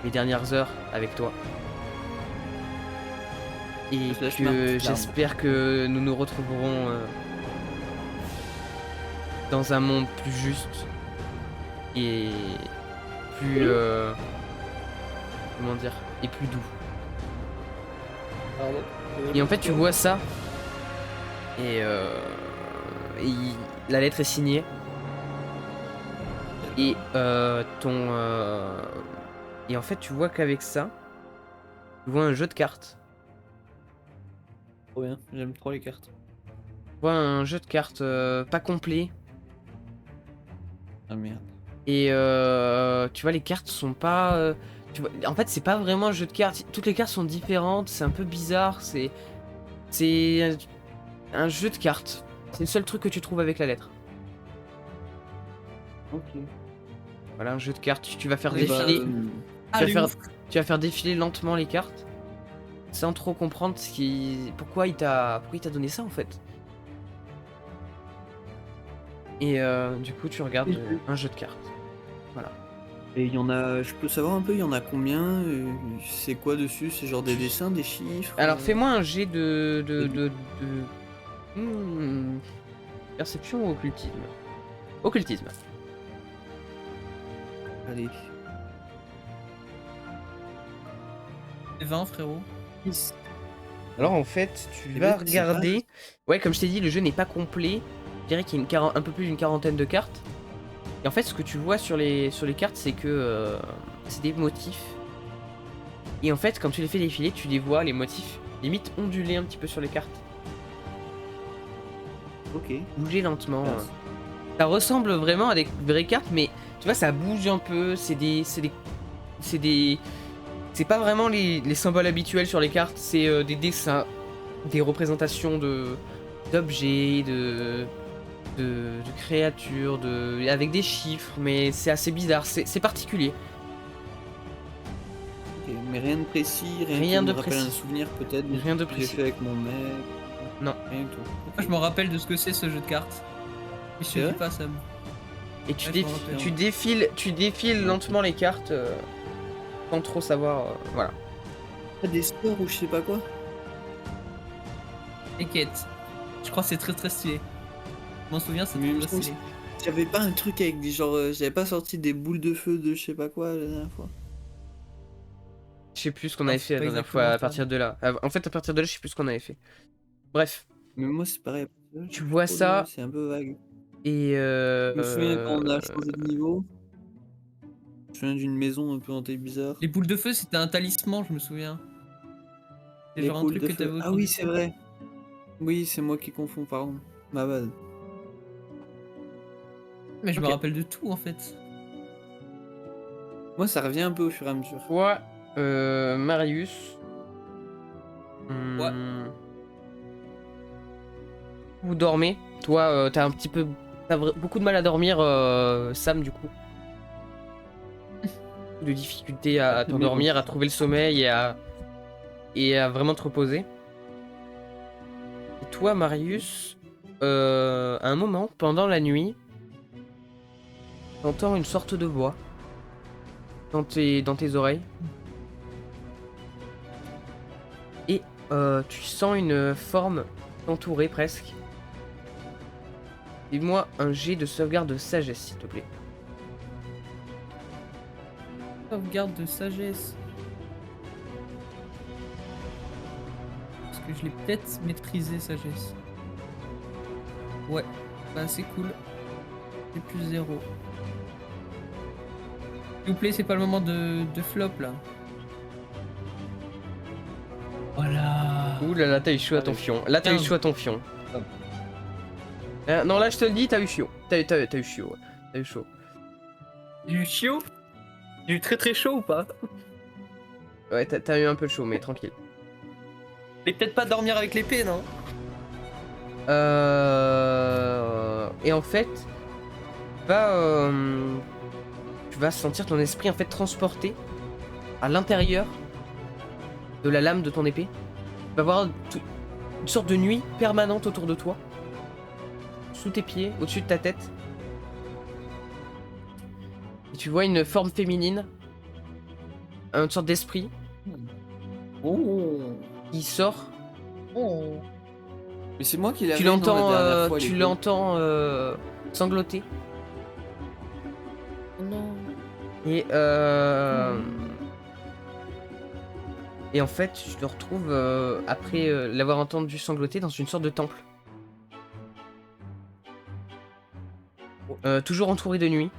mes dernières heures avec toi. Et Je lâche ma que petite larme. j'espère que nous nous retrouverons dans un monde plus juste et plus comment dire, et plus doux. Pardon. Et en fait, tu vois ça et, la lettre est signée et et en fait, tu vois qu'avec ça, tu vois un jeu de cartes. Trop bien, j'aime trop les cartes. Tu vois un jeu de cartes pas complet. Ah merde. Et tu vois, les cartes sont pas. Tu vois, en fait, c'est pas vraiment un jeu de cartes. Toutes les cartes sont différentes. C'est un peu bizarre. C'est un jeu de cartes. C'est le seul truc que tu trouves avec la lettre. Ok. Voilà, un jeu de cartes. Tu vas faire Oui, défiler. Bah, Allez, faire- ouf. Tu vas faire défiler lentement les cartes, sans trop comprendre pourquoi il t'a donné ça en fait. Et du coup, tu regardes un jeu de cartes. et il y en a, je peux savoir un peu, il y en a combien c'est quoi dessus? C'est genre des dessins, des chiffres Alors, fais-moi un jet Hmm, perception ou occultisme? Occultisme. Allez. 20, frérot. Alors en fait, tu Eh vas ben, c'est regarder. Ouais, comme je t'ai dit, le jeu n'est pas complet. Je dirais qu'il y a un peu plus d'une quarantaine de cartes. Et en fait, ce que tu vois sur les cartes, c'est que c'est des motifs. Et en fait, quand tu les fais défiler, tu les vois, les motifs, limite onduler un petit peu sur les cartes. Ok. Bouger lentement. Mince. Ça ressemble vraiment à des vraies cartes, mais tu vois, ça bouge un peu. C'est pas vraiment les symboles habituels sur les cartes, c'est des dessins, des représentations d'objets, de créatures, avec des chiffres, mais c'est assez bizarre, c'est particulier. Ok, mais rien de précis, Rien qui de me rappelle précis. un souvenir peut-être. Rien de que J'ai précis. fait avec mon mec. Non. Rien du tout. Moi, je me rappelle de ce que c'est ce jeu de cartes. Mais je te C'est dis vrai pas, Sam. Et tu, Ouais, je m'en rappelle, tu défiles lentement les cartes sans trop savoir. Voilà. Pas des stores ou je sais pas quoi. Les quêtes. Je crois que c'est très très stylé. Je m'en souviens, c'est Mais il me très semble stylé. J'avais pas un truc avec des genre, j'avais pas sorti des boules de feu de je sais pas quoi la dernière fois. Je sais plus ce qu'on Non, avait c'est fait la pas dernière exactement fois à ça. partir de là. En fait, à partir de là, je sais plus ce qu'on avait fait. Bref, Mais moi c'est pareil. tu vois ça C'est un peu vague. et. Je me souviens quand on a changé de niveau. Je me souviens d'une maison un peu hantée bizarre. Les boules de feu, c'était un talisman, je me souviens. C'est Les genre un poules truc de que feu. t'avais Ah autour oui, du c'est cou. vrai. Oui, c'est moi qui confonds, pardon. Ma bad. Mais je me Ok. rappelle de tout en fait. Moi, ça revient un peu au fur et à mesure. Toi, Marius. Ouais. Vous dormez. Toi, t'as un petit peu. Beaucoup de mal à dormir, Sam, du coup. De difficulté à C'est mes t'endormir, à mots. trouver le sommeil et à vraiment te reposer. Et toi, Marius, à un moment, pendant la nuit, t'entends une sorte de voix dans tes oreilles. Et tu sens une forme t'entourer presque. Fais-moi un jet de sauvegarde de sagesse, s'il te plaît. Sauvegarde de sagesse. Parce que je l'ai peut-être maîtrisé, sagesse. Ouais, bah c'est cool. C'est plus 0. S'il vous plaît, c'est pas le moment de flop là. Voilà. Ouh là là, t'as eu chaud à ton Allez. fion. Là, t'as eu 15. chaud à ton fion. Hop. Non, là, je te le dis, t'as eu chaud. T'as eu chaud. Ouais. T'as eu chaud. Du chiot. Du très très chaud ou pas? Ouais, t'as eu un peu chaud, mais tranquille. Mais peut-être pas dormir avec l'épée, non? Et en fait, tu vas sentir ton esprit en fait transporté à l'intérieur de la lame de ton épée. Tu vas voir une sorte de nuit permanente autour de toi, sous tes pieds, au-dessus de ta tête. Et tu vois une forme féminine, une sorte d'esprit Oh. qui sort. Mais c'est moi qui l'avais non, la dernière fois. Tu l'épée. l'entends sangloter. Oh non. Et et en fait, tu te retrouves après l'avoir entendu sangloter dans une sorte de temple. Toujours entouré de nuit.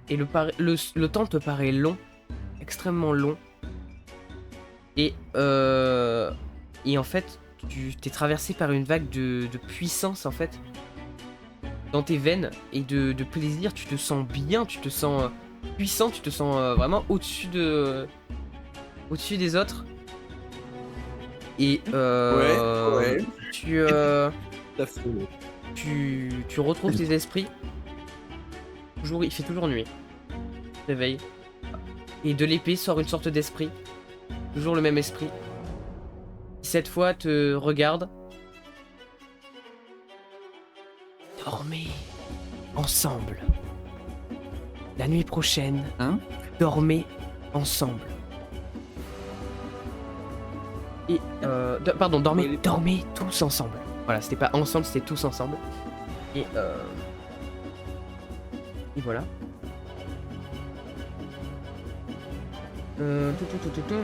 Et le temps te paraît long, extrêmement long. Et en fait, tu t'es traversé par une vague de puissance en fait dans tes veines et de plaisir. Tu te sens bien, tu te sens puissant, tu te sens vraiment au-dessus des autres. Et Ouais. Ça fait. tu retrouves tes esprits. Il fait toujours nuit. Tu te réveilles. Et de l'épée sort une sorte d'esprit. Toujours le même esprit. Qui cette fois te regarde. Dormez ensemble. La nuit prochaine, Hein? dormez ensemble. Et pardon, dormez tous ensemble. Voilà, c'était pas ensemble, c'était tous ensemble. Et voilà. Tout.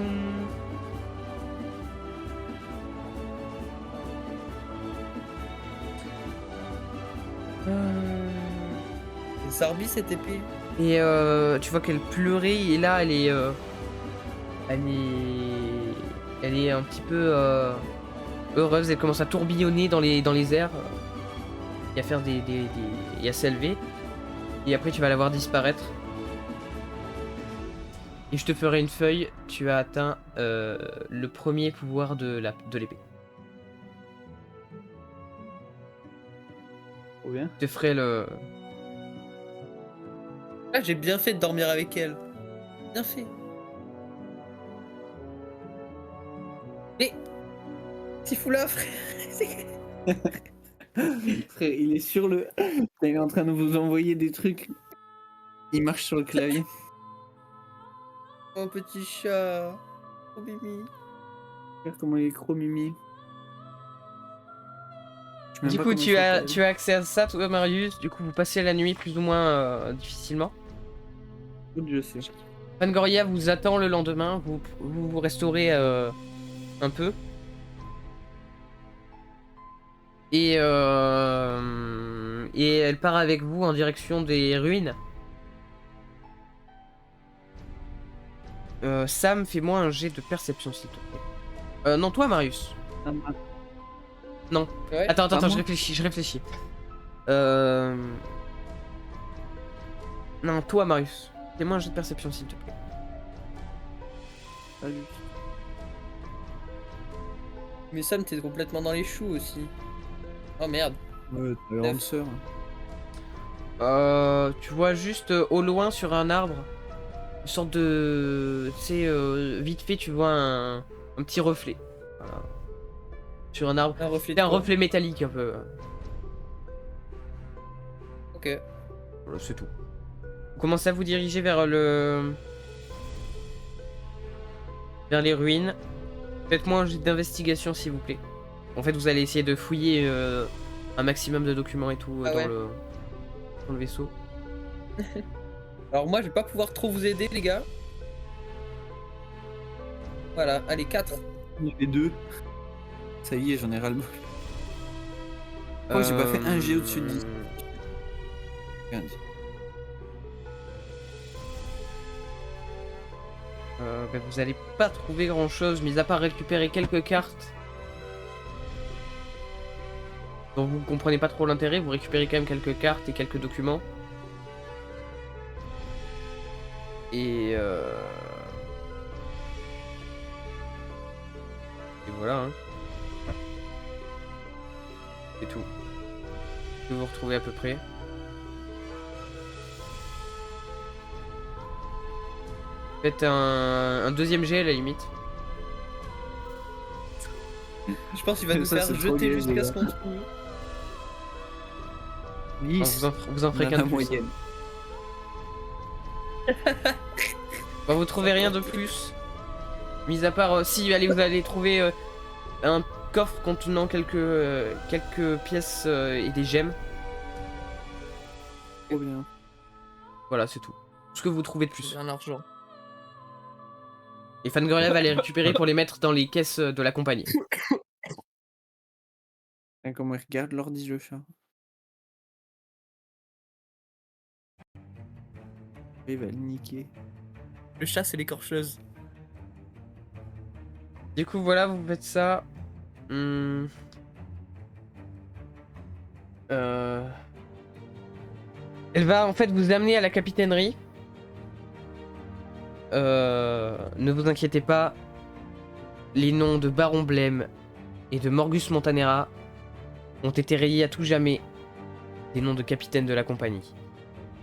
C'est Zarbi cette épée. Et tu vois qu'elle pleurait et là elle est un petit peu heureuse. Elle commence à tourbillonner dans les airs et à faire et à s'élever. Et après tu vas la voir disparaître. Et je te ferai une feuille. Tu as atteint le premier pouvoir de l'épée. Trop bien. Je te ferai le. Ah, j'ai bien fait de dormir avec elle. Bien fait. Mais... Petit foulard, frère. Frère, il est sur le. Il est en train de vous envoyer des trucs. Il marche sur le clavier. Oh, petit chat. Oh, Mimi. Regarde comment il est gros mimi. Je sais même Du pas coup, comment tu il as s'appelle. accès à ça, toi, Marius. Du coup, vous passez la nuit plus ou moins difficilement. Je sais. Fangoria vous attend le lendemain. Vous restaurez un peu. Et elle part avec vous en direction des ruines. Sam, fais-moi un jet de perception, s'il te plaît. Non, toi, Marius. Non. Ouais. Attends, Pas je moi. réfléchis. Non, toi, Marius. Fais-moi un jet de perception, s'il te plaît. Salut. Mais Sam, t'es complètement dans les choux aussi. Oh merde. Ouais, ta grande sœur. Tu vois juste au loin sur un arbre, une sorte de... Tu sais, vite fait, tu vois un petit reflet. Voilà. Sur un arbre. Un reflet C'est de un quoi? reflet métallique un peu. Ok. Voilà, c'est tout. Vous commencez à vous diriger vers le... vers les ruines. Faites-moi un jet d'investigation, s'il vous plaît. En fait, vous allez essayer de fouiller un maximum de documents et tout Ah ouais. dans le vaisseau. Alors moi, je vais pas pouvoir trop vous aider, les gars. Voilà, allez, 4. Il y avait 2. Ça y est, j'en ai ras-le-bol. Oh, j'ai pas fait un G au-dessus de 10. 15. Vous allez pas trouver grand chose, mis à part récupérer quelques cartes dont vous comprenez pas trop l'intérêt. Vous récupérez quand même quelques cartes et quelques documents. Et voilà. Hein. C'est tout. Que vous retrouvez à peu près. Faites un deuxième jet à la limite. Je pense qu'il va nous Ça, faire c'est trop jeter gay, jusqu'à les ce qu'on trouve. Enfin, 10. vous en ferez qu'un de plus. moyenne. Bah, vous trouvez rien de plus. Mis à part si allez, vous allez trouver un coffre contenant quelques pièces et des gemmes. Trop bien. Voilà, c'est tout. Ce que vous trouvez de plus. J'ai un argent. Et Fangorilla va les récupérer pour les mettre dans les caisses de la compagnie. Et comment il regarde l'ordi, le chat. Il va le niquer. Le chat, c'est l'écorcheuse. Du coup, voilà, vous faites ça. Elle va en fait vous amener à la capitainerie. Ne vous inquiétez pas. Les noms de Baron Blême et de Morgus Montanera ont été rayés à tout jamais des noms de capitaine de la compagnie.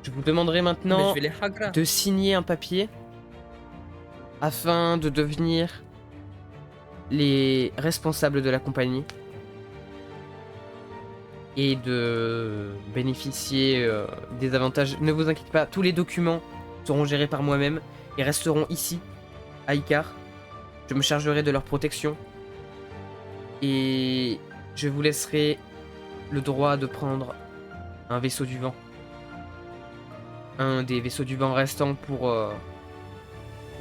Je vous demanderai Mais maintenant je vais les hagra. de signer un papier afin de devenir les responsables de la compagnie et de bénéficier des avantages. Ne vous inquiétez pas, tous les documents seront gérés par moi-même et resteront ici, à Icar. Je me chargerai de leur protection et je vous laisserai le droit de prendre un vaisseau du vent. Un des vaisseaux du vent restants pour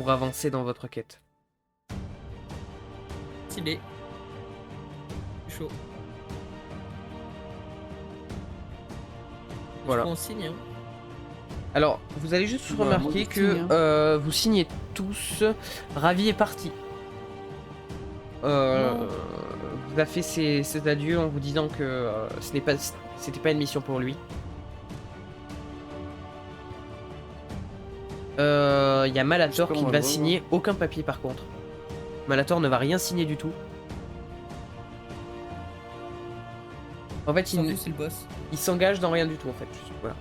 avancer dans votre quête. Stylé. C'est chaud. Voilà. On signe, hein. Alors, vous allez juste Bah, remarquer moi, je que signe, vous signez tous. Ravi est parti. Non. Vous a fait ses adieux en vous disant que c'était pas une mission pour lui. Il y a Malator J'espère qui on ne va va le signer aucun papier par contre. Malator ne va rien signer du tout. En fait, Sans doute, c'est le boss. il s'engage dans rien du tout en fait. Voilà.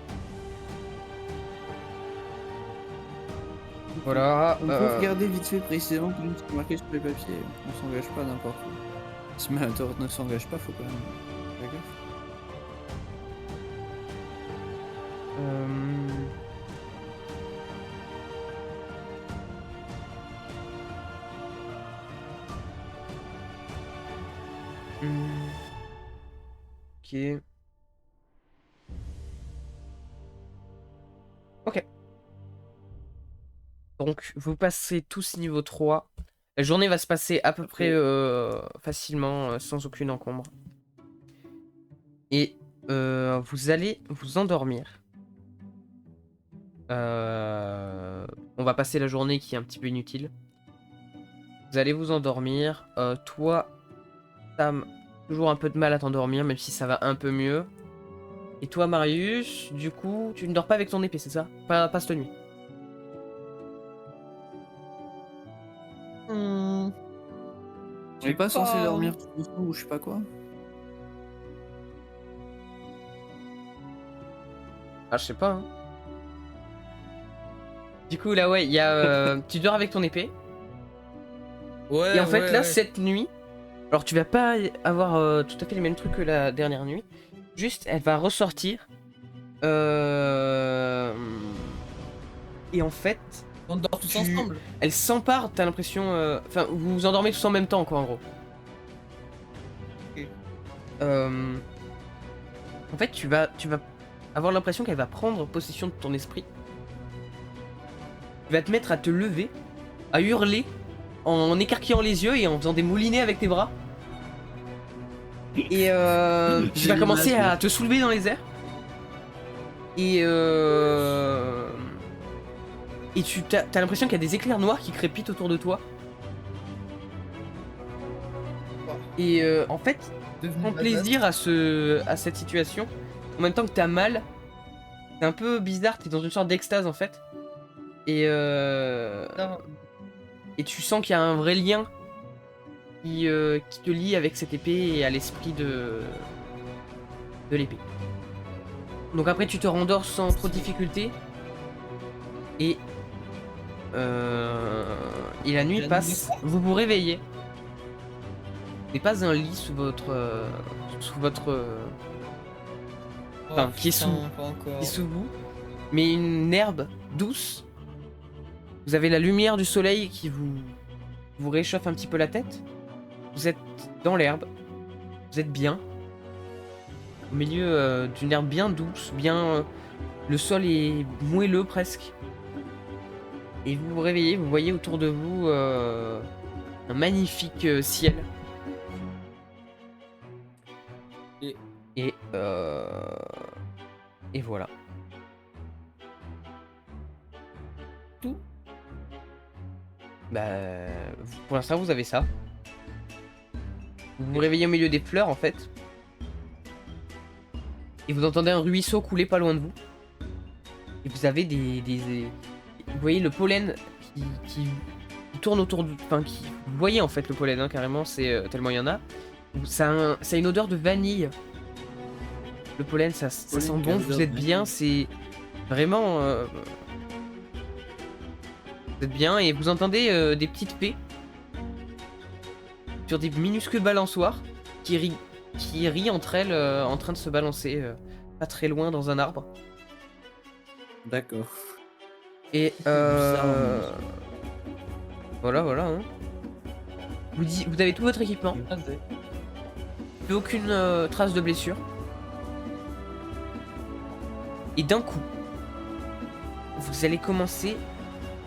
Voilà. On peut regarder vite fait précisément comme c'est marqué sur les papiers. On s'engage pas n'importe où. Si Malator ne s'engage pas, faut quand même faire gaffe. Ok. Ok. Donc, vous passez tous niveau 3. La journée va se passer à peu près facilement, sans aucune encombre. Et vous allez vous endormir. On va passer la journée qui est un petit peu inutile. Vous allez vous endormir. Toi, Sam, toujours un peu de mal à t'endormir, même si ça va un peu mieux. Et toi, Marius, du coup, tu ne dors pas avec ton épée, c'est ça? Pas cette nuit. Hmm, On est pas censé pas- dormir tout doucement ou je sais pas quoi. Ah, je sais pas, hein. Du coup, là, ouais, il y a... tu dors avec ton épée. Ouais, Et en fait, ouais, là, ouais. cette nuit... Alors, tu vas pas avoir tout à fait les mêmes trucs que la dernière nuit. Juste, elle va ressortir. Et en fait, On dort tous tu- ensemble. elle s'empare, t'as l'impression... Enfin, vous vous endormez tous en même temps, quoi, en gros. Ok. En fait, tu vas avoir l'impression qu'elle va prendre possession de ton esprit. Tu vas te mettre à te lever, à hurler, en écarquillant les yeux et en faisant des moulinets avec tes bras. Et tu J'ai vas l'image, commencer à là. te soulever dans les airs. Et t'as l'impression qu'il y a des éclairs noirs qui crépitent autour de toi. Et en fait, Devenu prends badass. plaisir à cette situation. En même temps que t'as mal, c'est un peu bizarre, t'es dans une sorte d'extase en fait. Et Non, et tu sens qu'il y a un vrai lien qui te lie avec cette épée et à l'esprit de l'épée. Donc après tu te rendors sans trop de difficulté. Et la nuit La nuit passe, vous vous réveillez. Il n'y a pas un lit sous votre enfin, qui est putain, sous pas encore. qui est sous vous, mais une herbe douce. Vous avez la lumière du soleil qui vous réchauffe un petit peu la tête. Vous êtes dans l'herbe, vous êtes bien au milieu d'une herbe bien douce, bien le sol est moelleux presque. Et vous vous réveillez, vous voyez autour de vous un magnifique ciel. Et- Et et voilà. Tout. Bah, pour l'instant, vous avez ça. Vous vous réveillez au milieu des fleurs, en fait. Et vous entendez un ruisseau couler pas loin de vous. Et vous avez vous voyez le pollen qui tourne autour de... Enfin, vous voyez, en fait, le pollen, hein, carrément. C'est tellement il y en a. Ça a une odeur de vanille. Le pollen, ça Pollen sent qui a bon, l'odeur vous de êtes bien. vanille. C'est vraiment... vous êtes bien et vous entendez des petites fées sur des minuscules balançoires qui rient entre elles en train de se balancer pas très loin dans un arbre. D'accord. Et bizarre, voilà, hein. Vous avez tout votre équipement, plus aucune trace de blessure. Et d'un coup, vous allez commencer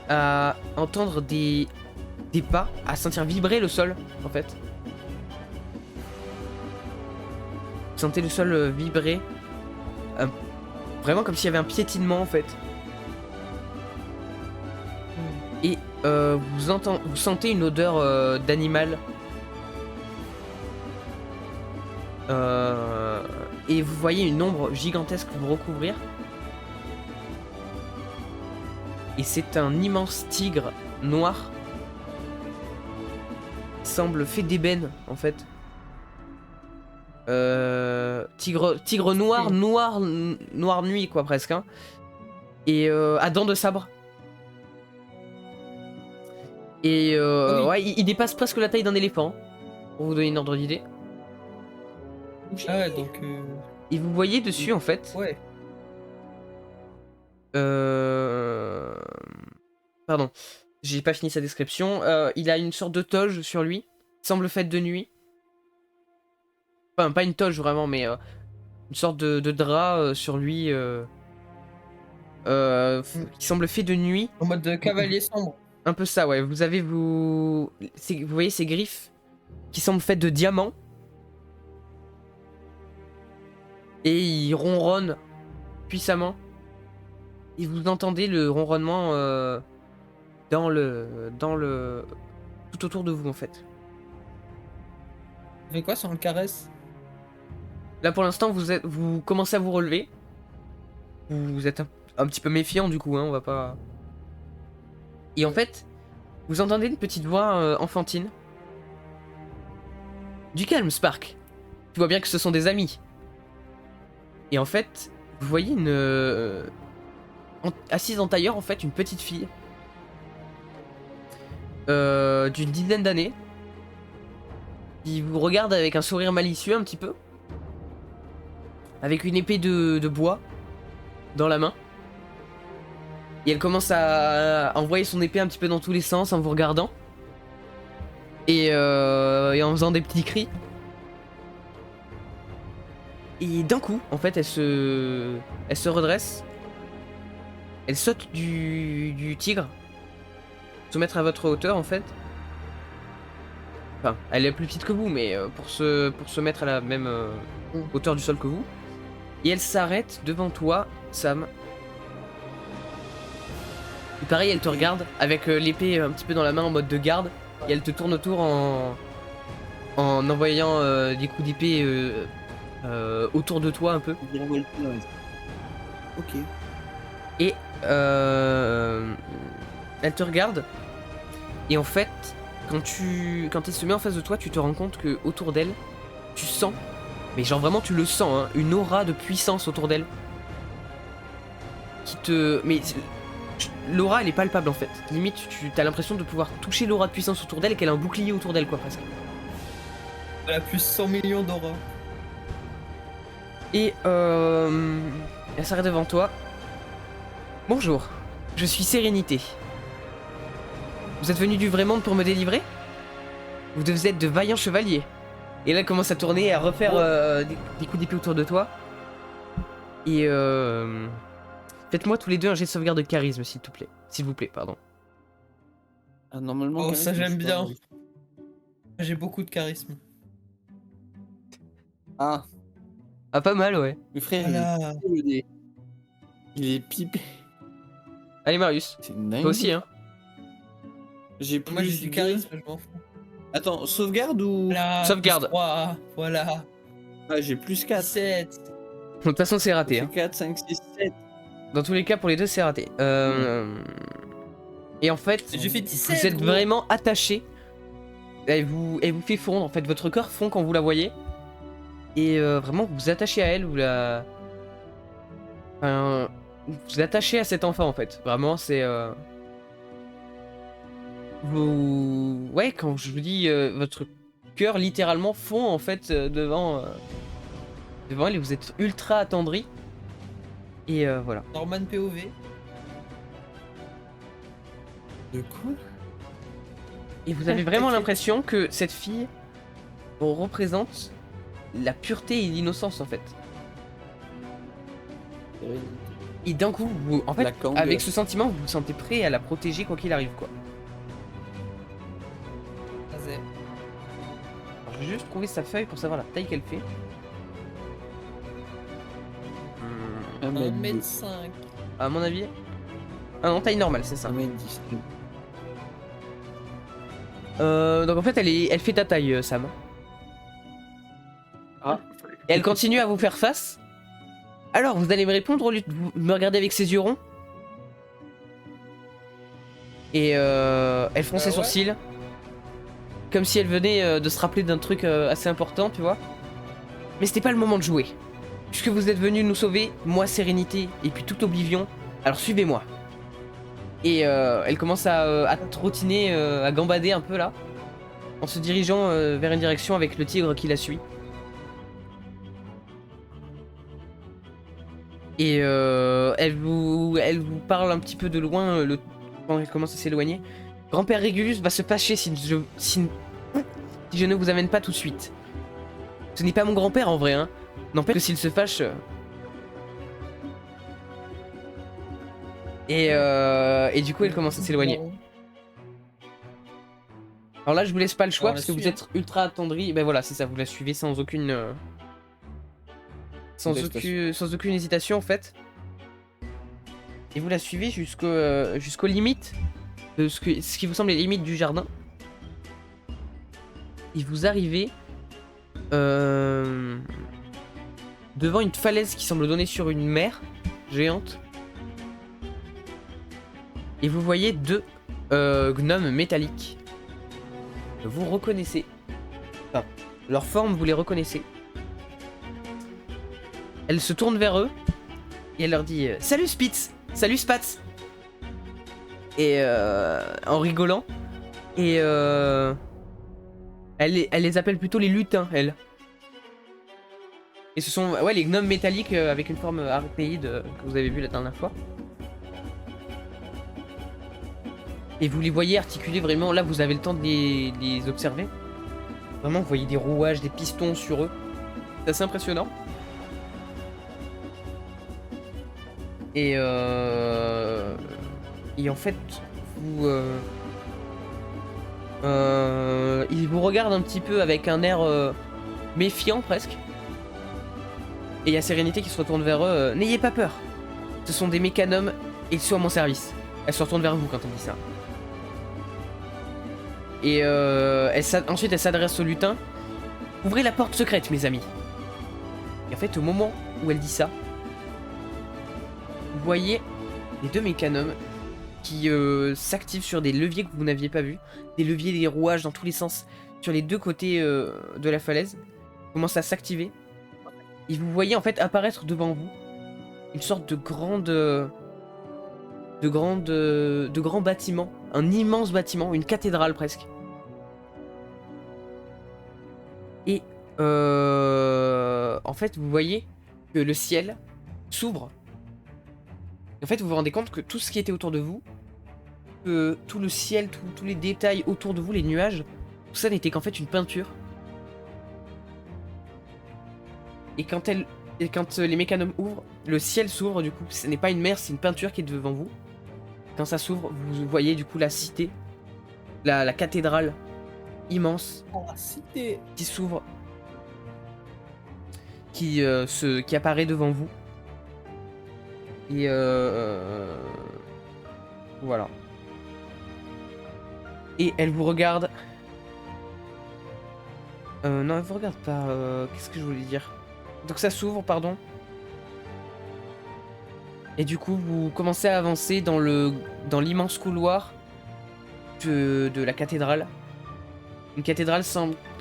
à entendre des pas, à sentir vibrer le sol en fait. Vous sentez le sol vibrer, vraiment comme s'il y avait un piétinement en fait. Et vous sentez une odeur d'animal. Et vous voyez une ombre gigantesque vous recouvrir. Et c'est un immense tigre noir. Il semble fait d'ébène en fait. Tigre noir, noir nuit quoi presque. Hein. Et à dents de sabre. Et Ah oui. ouais, il dépasse presque la taille d'un éléphant. Pour vous donner une ordre d'idée. Ah ouais, donc. Et vous voyez dessus en fait. Ouais. Pardon, j'ai pas fini sa description. Il a une sorte de toge sur lui, semble faite de nuit. Enfin, pas une toge vraiment, mais une sorte de drap sur lui qui semble fait de nuit. En mode cavalier sombre. Un peu ça, ouais. Vous voyez ces griffes qui semblent faites de diamants. Et il ronronne puissamment. Et vous entendez le ronronnement tout autour de vous en fait. On fait quoi sans le caresse? Là pour l'instant vous commencez à vous relever. Vous êtes un petit peu méfiant du coup, hein, on va pas. Et en fait, vous entendez une petite voix enfantine. Du calme, Spark. Tu vois bien que ce sont des amis. Et en fait, vous voyez assise en tailleur en fait, une petite fille. D'une dizaine d'années. Qui vous regarde avec un sourire malicieux un petit peu. Avec une épée de bois dans la main. Et elle commence à envoyer son épée un petit peu dans tous les sens en vous regardant. Et en faisant des petits cris. Et d'un coup, en fait, elle se redresse. Elle saute du tigre. Se mettre à votre hauteur, en fait. Enfin, elle est plus petite que vous, mais pour se mettre à la même hauteur du sol que vous. Et elle s'arrête devant toi, Sam. Et pareil, elle te regarde avec l'épée un petit peu dans la main en mode de garde. Et elle te tourne autour en envoyant des coups d'épée autour de toi un peu. Ok. Et elle te regarde. Et en fait, quand elle se met en face de toi, tu te rends compte que autour d'elle, tu sens, mais genre vraiment tu le sens, hein, une aura de puissance autour d'elle. Mais l'aura elle est palpable en fait. Limite, tu as l'impression de pouvoir toucher l'aura de puissance autour d'elle et qu'elle a un bouclier autour d'elle quoi presque. Elle a plus 100 millions d'aura. Et elle s'arrête devant toi. Bonjour, je suis Sérénité. Vous êtes venu du vrai monde pour me délivrer? Vous êtes de vaillants chevaliers. Et là elle commence à tourner et à refaire des coups d'épée autour de toi. Et faites-moi tous les deux un jet de sauvegarde de charisme s'il te plaît. S'il vous plaît, pardon. Ah, normalement, Oh, quand ça même, j'aime je sais pas. bien. J'ai beaucoup de charisme. Ah, Ah pas mal ouais. le frère, Voilà. il est pipé. Allez Marius, C'est dingue. toi aussi hein. J'ai plus Moi j'ai du de- charisme, je m'en fous. Attends, sauvegarde ou... Voilà, Sauvegarde. plus 3, voilà. Ah, j'ai plus 4. 7. De toute façon c'est raté hein. 4, 5, 6, 7. Dans tous les cas pour les deux c'est raté. Et en fait, J'ai fait 17. vous êtes gros. vraiment attaché. Elle vous fait fondre en fait, votre corps fond quand vous la voyez. Et vraiment vous vous attachez à elle, vous vous attachez à cet enfant en fait. Vraiment c'est... Ouais, quand je vous dis votre cœur littéralement fond en fait devant elle et vous êtes ultra attendri. Et voilà. Norman POV. De quoi? Et vous avez vraiment l'impression que cette fille représente la pureté et l'innocence en fait. Et d'un coup, en fait, La Kang. avec ce sentiment, vous vous sentez prêt à la protéger quoi qu'il arrive quoi. Vas-y. Alors, je vais juste trouver sa feuille pour savoir la taille qu'elle fait. 1m5. À mon avis. Ah non, taille normale, c'est ça. 1m10. Donc en fait, elle fait ta taille, Sam. Ah. Et elle continue à vous faire face. Alors, vous allez me répondre au lieu de me regarder avec ses yeux ronds. Et elle fronce ses Ouais. sourcils. Comme si elle venait de se rappeler d'un truc assez important, tu vois. Mais c'était pas le moment de jouer. Puisque vous êtes venus nous sauver, moi, Sérénité, et puis toute Oblivion, alors suivez-moi. Et elle commence à trottiner, à gambader un peu là, en se dirigeant vers une direction avec le tigre qui la suit. Et elle vous parle un petit peu de loin quand elle commence à s'éloigner. Grand-père Régulus va se fâcher si je ne vous amène pas tout de suite. Ce n'est pas mon grand-père en vrai, hein. N'empêche que s'il se fâche... Et du coup, elle commence à s'éloigner. Alors là, je vous laisse pas le choix On la parce que vous suit, êtes ultra attendri. Ben voilà, c'est ça, vous la suivez sans aucune... sans aucune hésitation en fait. Et vous la suivez jusqu'aux limites de ce qui vous semble les limites du jardin. Et vous arrivez devant une falaise qui semble donner sur une mer géante. Et vous voyez 2 gnomes métalliques. Vous reconnaissez. Enfin, leur forme, vous les reconnaissez. Elle se tourne vers eux et elle leur dit salut Spitz, salut Spatz. Et en rigolant. Et elle les appelle plutôt les lutins, elle. Et ce sont les gnomes métalliques avec une forme archéide que vous avez vu la dernière fois. Et vous les voyez articuler vraiment, là vous avez le temps de les observer. Vraiment vous voyez des rouages, des pistons sur eux. C'est assez impressionnant. Et en fait, il vous regarde un petit peu avec un air méfiant presque. Et il y a Sérénité qui se retourne vers eux. N'ayez pas peur. Ce sont des mécanomes et ils sont à mon service. Elle se retourne vers vous quand elle dit ça. Et ensuite elle s'adresse au lutin. Ouvrez la porte secrète, mes amis. Et en fait, au moment où elle dit ça, vous voyez les 2 mécanomes qui s'activent sur des leviers que vous n'aviez pas vus. Des leviers, des rouages dans tous les sens sur les 2 côtés de la falaise. Commencent à s'activer. Et vous voyez en fait apparaître devant vous une sorte de grand bâtiment. Un immense bâtiment, une cathédrale presque. Et en fait vous voyez que le ciel s'ouvre. En fait vous vous rendez compte que tout ce qui était autour de vous, tout le ciel, tous les détails autour de vous, les nuages, tout ça n'était qu'en fait une peinture. Et quand les mécanomes ouvrent, le ciel s'ouvre du coup. Ce n'est pas une mer, c'est une peinture qui est devant vous. Quand ça s'ouvre, vous voyez du coup la cité, la cathédrale immense La cité. qui s'ouvre, qui apparaît devant vous. Et voilà. Et elle vous regarde. Non, elle vous regarde pas. Qu'est-ce que je voulais dire? Donc ça s'ouvre, pardon. Et du coup, vous commencez à avancer dans l'immense couloir de la cathédrale. Une cathédrale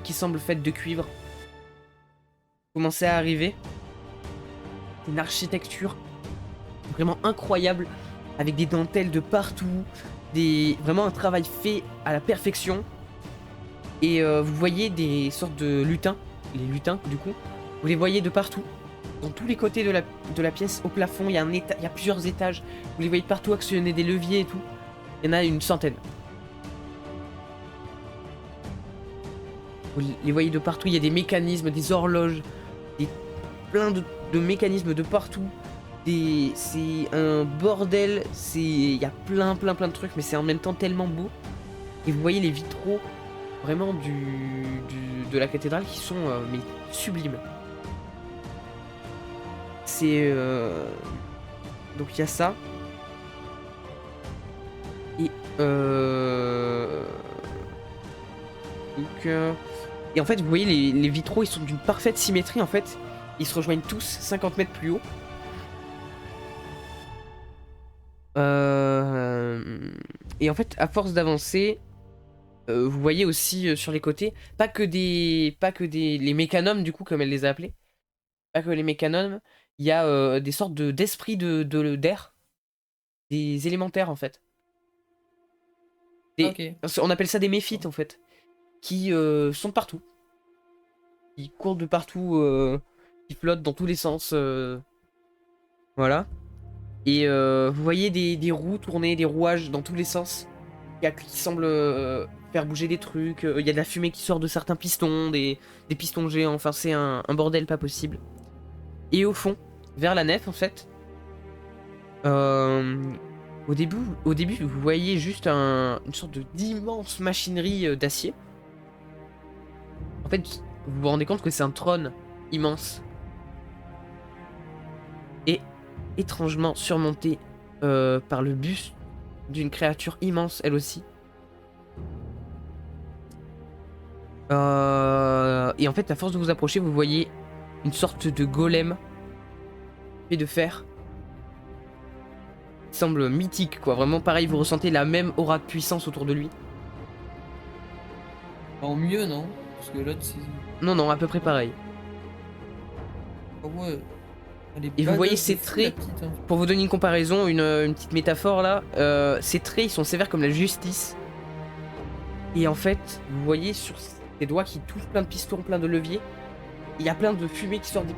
qui semble faite de cuivre. Vous commencez à arriver. Une architecture vraiment incroyable, avec des dentelles de partout. Vraiment un travail fait à la perfection. Et vous voyez des sortes de lutins. Les lutins, du coup. Vous les voyez de partout. Dans tous les côtés de la pièce, au plafond, il y a plusieurs étages. Vous les voyez de partout actionner des leviers et tout. Il y en a une centaine. Vous les voyez de partout, il y a des mécanismes, des horloges, plein de mécanismes de partout. C'est un bordel, il y a plein de trucs, mais c'est en même temps tellement beau. Et vous voyez les vitraux vraiment de la cathédrale qui sont mais sublimes. C'est donc il y a ça. Et et en fait vous voyez les vitraux, ils sont d'une parfaite symétrie en fait. Ils se rejoignent tous 50 mètres plus haut. Et en fait à force d'avancer, vous voyez aussi sur les côtés pas que les mécanomes du coup comme elle les a appelés. Pas que les mécanomes, il y a des sortes d'esprits d'air, des élémentaires en fait. Ok. On appelle ça des méphites en fait, qui sont de partout. Ils courent de partout, qui flottent dans tous les sens. Voilà. Et vous voyez des roues tourner, des rouages dans tous les sens, qui semblent faire bouger des trucs. Il y a de la fumée qui sort de certains pistons, des pistons géants. Enfin c'est un bordel pas possible. Et au fond, vers la nef en fait, au début vous voyez juste une sorte d'immense machinerie d'acier. En fait vous vous rendez compte que c'est un trône immense et étrangement surmonté par le buste d'une créature immense, elle aussi. Et en fait, à force de vous approcher, vous voyez une sorte de golem fait de fer. Il semble mythique, quoi. Vraiment pareil, vous ressentez la même aura de puissance autour de lui. En mieux, non? Parce que l'autre, c'est. Non, non, à peu près pareil. Ah ouais. Elle est Et vous voyez badass ses de fou, traits. la petite, hein. Pour vous donner une comparaison, une petite métaphore là, ses traits ils sont sévères comme la justice. Et en fait, vous voyez sur ses doigts qui touchent plein de pistons, plein de leviers. Il y a plein de fumée qui sort des...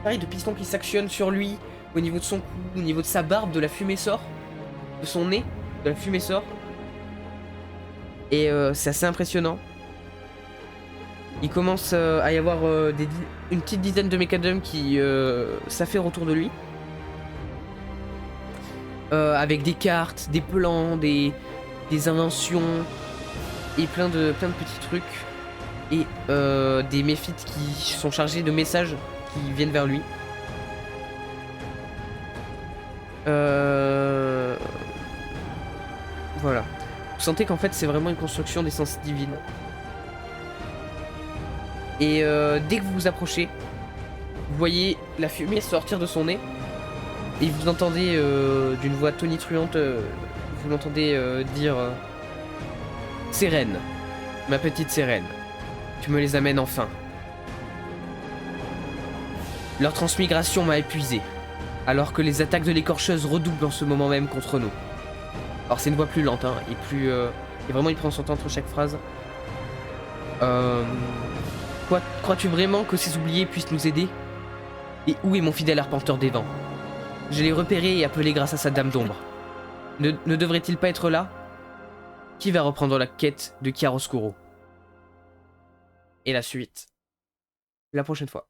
Pareil, de pistons qui s'actionnent sur lui, au niveau de son cou, au niveau de sa barbe, de la fumée sort. De son nez, de la fumée sort. Et c'est assez impressionnant. Il commence à y avoir une petite dizaine de mécadums qui s'affairent autour de lui. Avec des cartes, des plans, des inventions et plein de petits trucs. Et des méphites qui sont chargés de messages qui viennent vers lui. Voilà. Vous sentez qu'en fait c'est vraiment une construction d'essence divine. Et dès que vous vous approchez, vous voyez la fumée sortir de son nez. Et vous entendez d'une voix tonitruante, vous l'entendez dire Sérène, ma petite Sérène, tu me les amènes enfin. Leur transmigration m'a épuisé, alors que les attaques de l'écorcheuse redoublent en ce moment même contre nous. Alors c'est une voix plus lente, hein, et plus... et vraiment il prend son temps entre chaque phrase. Crois-tu vraiment que ces oubliés puissent nous aider? Et où est mon fidèle arpenteur des vents? Je l'ai repéré et appelé grâce à sa dame d'ombre. Ne devrait-il pas être là? Qui va reprendre la quête de Chiaroscuro? Et la suite, la prochaine fois.